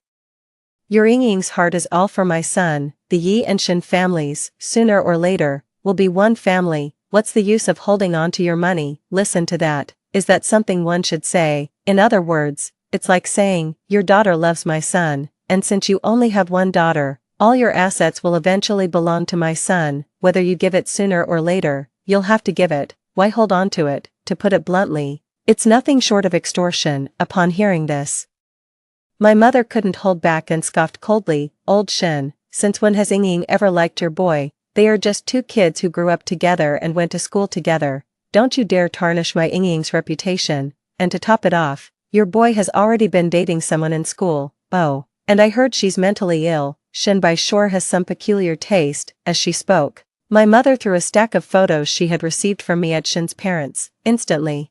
Your Ying's heart is all for my son. The Yi and Shin families, sooner or later, will be one family. What's the use of holding on to your money? Listen to that. Is that something one should say? In other words, it's like saying, your daughter loves my son, and since you only have one daughter, all your assets will eventually belong to my son. Whether you give it sooner or later, you'll have to give it. Why hold on to it? To put it bluntly, it's nothing short of extortion. Upon hearing this, my mother couldn't hold back and scoffed coldly. Old Shin, since when has Ying ever liked your boy? They are just two kids who grew up together and went to school together. Don't you dare tarnish my Ying's reputation. And to top it off, your boy has already been dating someone in school. Oh, and I heard she's mentally ill. Shinbai sure has some peculiar taste. As she spoke, my mother threw a stack of photos she had received from me at Shin's parents. Instantly,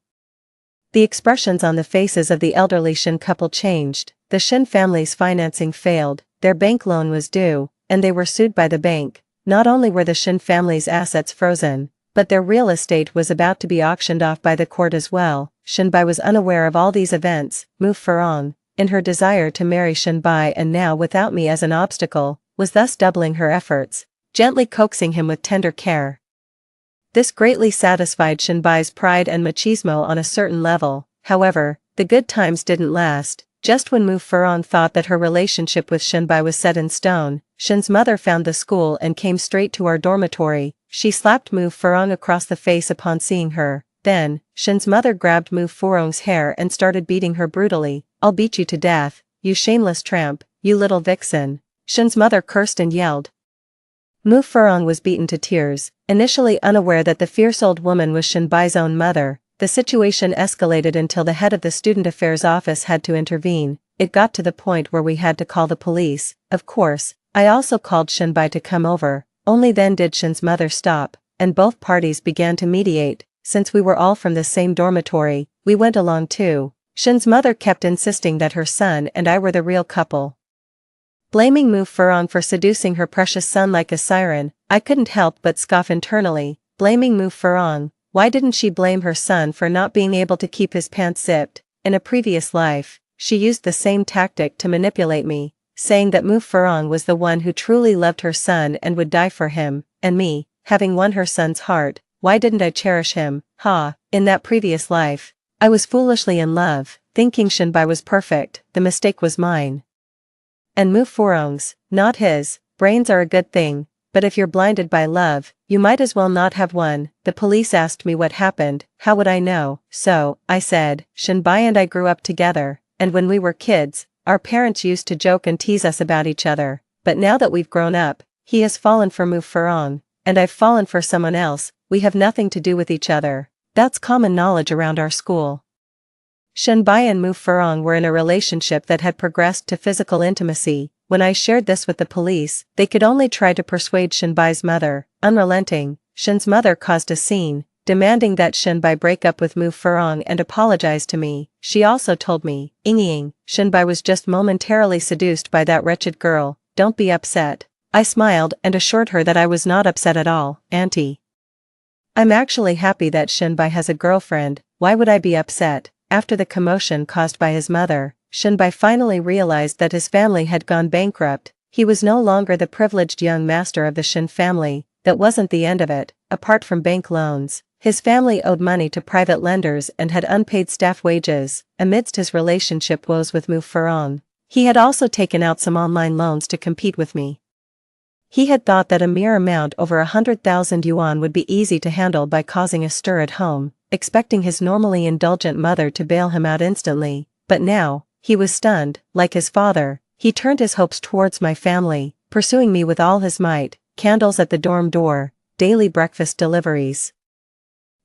the expressions on the faces of the elderly Shin couple changed. The Shin family's financing failed, their bank loan was due, and they were sued by the bank. Not only were the Shin family's assets frozen, but their real estate was about to be auctioned off by the court as well. Shinbai was unaware of all these events. Mu Furong, in her desire to marry Shinbai and now without me as an obstacle, was thus doubling her efforts, gently coaxing him with tender care. This greatly satisfied Shinbai's pride and machismo on a certain level. However, the good times didn't last. Just when Mu Furong thought that her relationship with Shinbai was set in stone, Shin's mother found the school and came straight to our dormitory. She slapped Mu Furong across the face upon seeing her. Then, Shin's mother grabbed Mu Furong's hair and started beating her brutally. I'll beat you to death, you shameless tramp, you little vixen. Shin's mother cursed and yelled. Mu Furong was beaten to tears, initially unaware that the fierce old woman was Shinbai's own mother. The situation escalated until the head of the student affairs office had to intervene. It got to the point where we had to call the police. Of course, I also called Shinbai to come over. Only then did Shin's mother stop, and both parties began to mediate. since we were all from the same dormitory, we went along too. Shin's mother kept insisting that her son and I were the real couple. Blaming Mu Furong for seducing her precious son like a siren, I couldn't help but scoff internally, blaming Mu Furong. Why didn't she blame her son for not being able to keep his pants zipped? In a previous life, she used the same tactic to manipulate me, saying that Mu Furong was the one who truly loved her son and would die for him, and me, having won her son's heart, why didn't I cherish him? In that previous life, I was foolishly in love, thinking Shinbai was perfect. The mistake was mine. And Mu Furong's, not his. Brains are a good thing, but if you're blinded by love, you might as well not have one. The police asked me what happened. How would I know? So, I said, Shinbai and I grew up together, and when we were kids, our parents used to joke and tease us about each other, but now that we've grown up, he has fallen for Mu Furong, and I've fallen for someone else. We have nothing to do with each other. That's common knowledge around our school. Shinbai and Mu Furong were in a relationship that had progressed to physical intimacy. When I shared this with the police, they could only try to persuade Shinbai's mother. Unrelenting, Shin's mother caused a scene, demanding that Shinbai break up with Mu Furong and apologize to me. She also told me, Ying, Shinbai was just momentarily seduced by that wretched girl, don't be upset. I smiled and assured her that I was not upset at all, Auntie. I'm actually happy that Shinbai has a girlfriend. Why would I be upset? After the commotion caused by his mother, Shinbai finally realized that his family had gone bankrupt. He was no longer the privileged young master of the Shin family. That wasn't the end of it. Apart from bank loans, his family owed money to private lenders and had unpaid staff wages. Amidst his relationship woes with Mu Furong, he had also taken out some online loans to compete with me. He had thought that a mere amount over 100,000 yuan would be easy to handle by causing a stir at home, expecting his normally indulgent mother to bail him out instantly, but now, he was stunned. Like his father, he turned his hopes towards my family, pursuing me with all his might, candles at the dorm door, daily breakfast deliveries.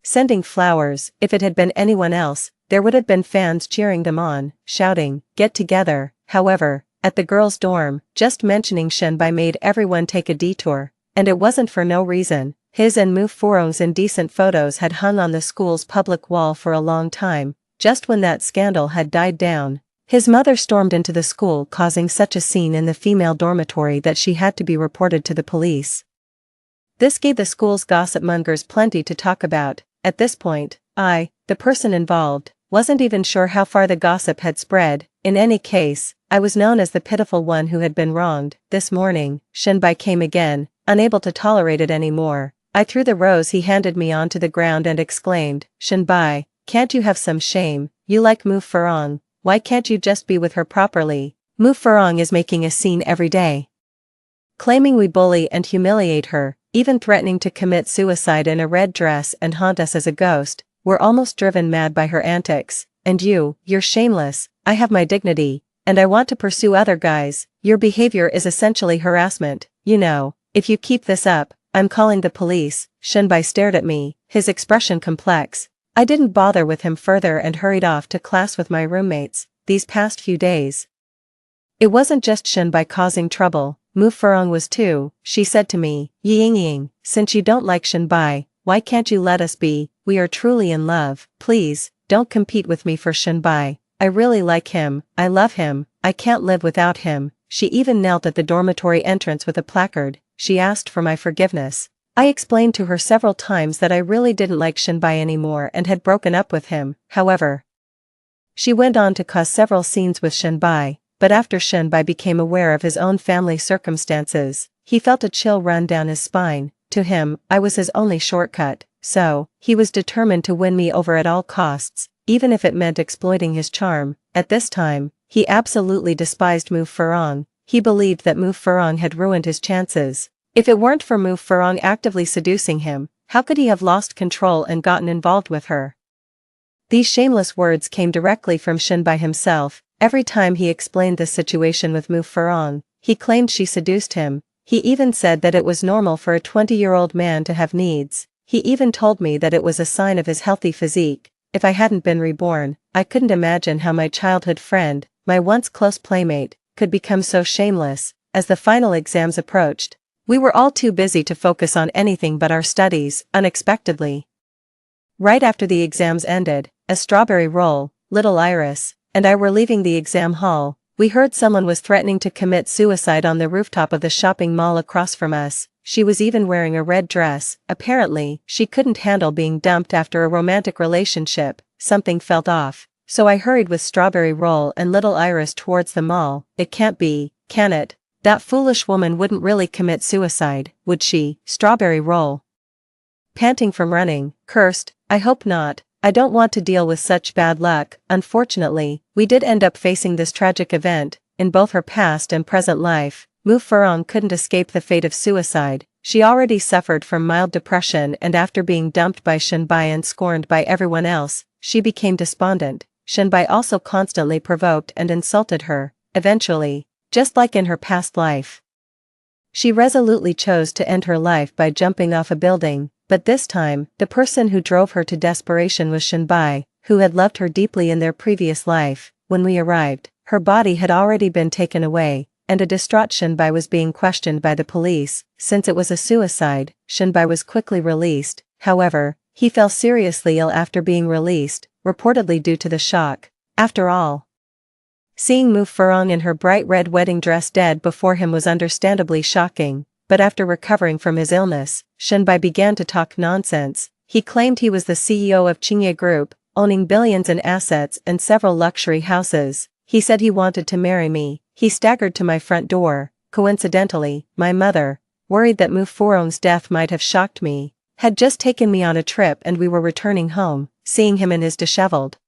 Sending flowers. If it had been anyone else, there would have been fans cheering them on, shouting, "Get together." However, at the girls' dorm, just mentioning Shinbai made everyone take a detour, and it wasn't for no reason. His and Mu Furong's indecent photos had hung on the school's public wall for a long time. Just when that scandal had died down, his mother stormed into the school, causing such a scene in the female dormitory that she had to be reported to the police. This gave the school's gossip mongers plenty to talk about. At this point, I, the person involved, wasn't even sure how far the gossip had spread. In any case, I was known as the pitiful one who had been wronged. This morning, Shinbai came again, unable to tolerate it anymore. I threw the rose he handed me onto the ground and exclaimed, "Shinbai, can't you have some shame? You like Mu Furong. Why can't you just be with her properly? Mu Furong is making a scene every day, claiming we bully and humiliate her, even threatening to commit suicide in a red dress and haunt us as a ghost. We're almost driven mad by her antics. And you're shameless. I have my dignity, and I want to pursue other guys. Your behavior is essentially harassment. You know, if you keep this up, I'm calling the police." Shinbai stared at me, his expression complex. I didn't bother with him further and hurried off to class with my roommates. These past few days, it wasn't just Shinbai causing trouble, Mu Furong was too. She said to me, Ying, since you don't like Shinbai, why can't you let us be? We are truly in love. Please, don't compete with me for Shinbai. I really like him, I love him, I can't live without him. She even knelt at the dormitory entrance with a placard. She asked for my forgiveness. I explained to her several times that I really didn't like Shinbai anymore and had broken up with him. However, she went on to cause several scenes with Shinbai, but after Shinbai became aware of his own family circumstances, he felt a chill run down his spine. To him, I was his only shortcut, so, he was determined to win me over at all costs, even if it meant exploiting his charm. At this time, he absolutely despised Mu Furong. He believed that Mu Furong had ruined his chances. If it weren't for Mu Furong actively seducing him, how could he have lost control and gotten involved with her? These shameless words came directly from Shinbai himself. Every time he explained this situation with Mu Furong, he claimed she seduced him. He even said that it was normal for a 20-year-old man to have needs. He even told me that it was a sign of his healthy physique. If I hadn't been reborn, I couldn't imagine how my childhood friend, my once close playmate, could become so shameless. As the final exams approached, we were all too busy to focus on anything but our studies. Unexpectedly, Right after the exams ended, a strawberry roll, little Iris, and I were leaving the exam hall. We heard someone was threatening to commit suicide on the rooftop of the shopping mall across from us. She was even wearing a red dress. Apparently, she couldn't handle being dumped after a romantic relationship. Something felt off. So I hurried with Strawberry Roll and little Iris towards the mall. It can't be, can it? That foolish woman wouldn't really commit suicide, would she? Strawberry Roll, panting from running, cursed. I hope not. I don't want to deal with such bad luck. Unfortunately, we did end up facing this tragic event, in both her past and present life. Mu Furong couldn't escape the fate of suicide. She already suffered from mild depression, and after being dumped by Shenbai and scorned by everyone else, she became despondent. Shenbai also constantly provoked and insulted her. Eventually, just like in her past life, she resolutely chose to end her life by jumping off a building. But this time, the person who drove her to desperation was Shenbai, who had loved her deeply in their previous life. When we arrived, her body had already been taken away, and a distraught Shenbai was being questioned by the police. Since it was a suicide, Shenbai was quickly released. However, he fell seriously ill after being released, reportedly due to the shock. After all, seeing Mu Furong in her bright red wedding dress dead before him was understandably shocking. But after recovering from his illness, Shenbai began to talk nonsense. He claimed he was the CEO of Qingye Group, owning billions in assets and several luxury houses. He said he wanted to marry me. He staggered to my front door. Coincidentally, my mother, worried that Mu Furong's death might have shocked me, had just taken me on a trip and we were returning home. Seeing him in his disheveled,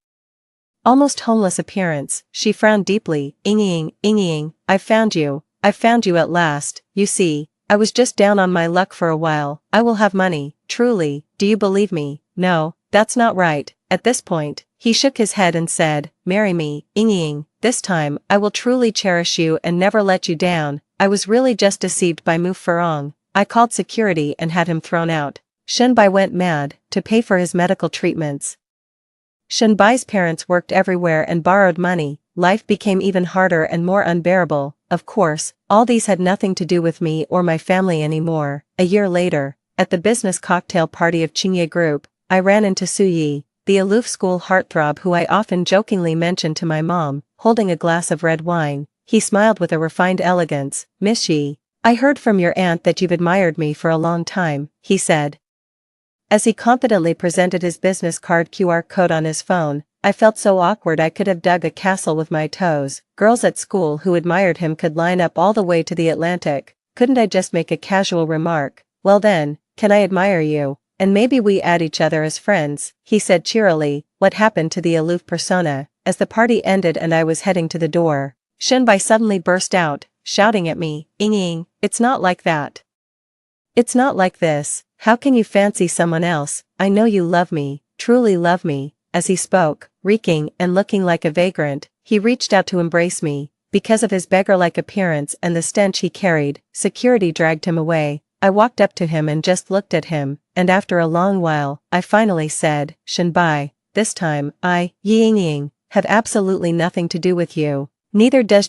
almost homeless appearance, she frowned deeply. Ying, I found you at last. You see, I was just down on my luck for a while. I will have money. Truly, do you believe me? No, that's not right. At this point, he shook his head and said, marry me, Ying. This time, I will truly cherish you and never let you down. I was really just deceived by Mu Furong. I called security and had him thrown out. Shenbai went mad, to pay for his medical treatments. Shenbai's parents worked everywhere and borrowed money. Life became even harder and more unbearable. Of course, all these had nothing to do with me or my family anymore. A year later, at the business cocktail party of Qingye Group, I ran into Su Yi, the aloof school heartthrob who I often jokingly mentioned to my mom, holding a glass of red wine. He smiled with a refined elegance. Miss Yi, I heard from your aunt that you've admired me for a long time, he said, as he confidently presented his business card QR code on his phone. I felt so awkward I could have dug a castle with my toes. Girls at school who admired him could line up all the way to the Atlantic. Couldn't I just make a casual remark? Well then, can I admire you? And maybe we add each other as friends, he said cheerily. What happened to the aloof persona? As the party ended and I was heading to the door, Shenbai suddenly burst out, shouting at me, Ying, it's not like that. It's not like this. How can you fancy someone else? I know you love me, truly love me. As he spoke, reeking and looking like a vagrant, he reached out to embrace me. Because of his beggar-like appearance and the stench he carried, security dragged him away. I walked up to him and just looked at him, and after a long while, I finally said, Shenbai, this time, Ying, have absolutely nothing to do with you. Neither does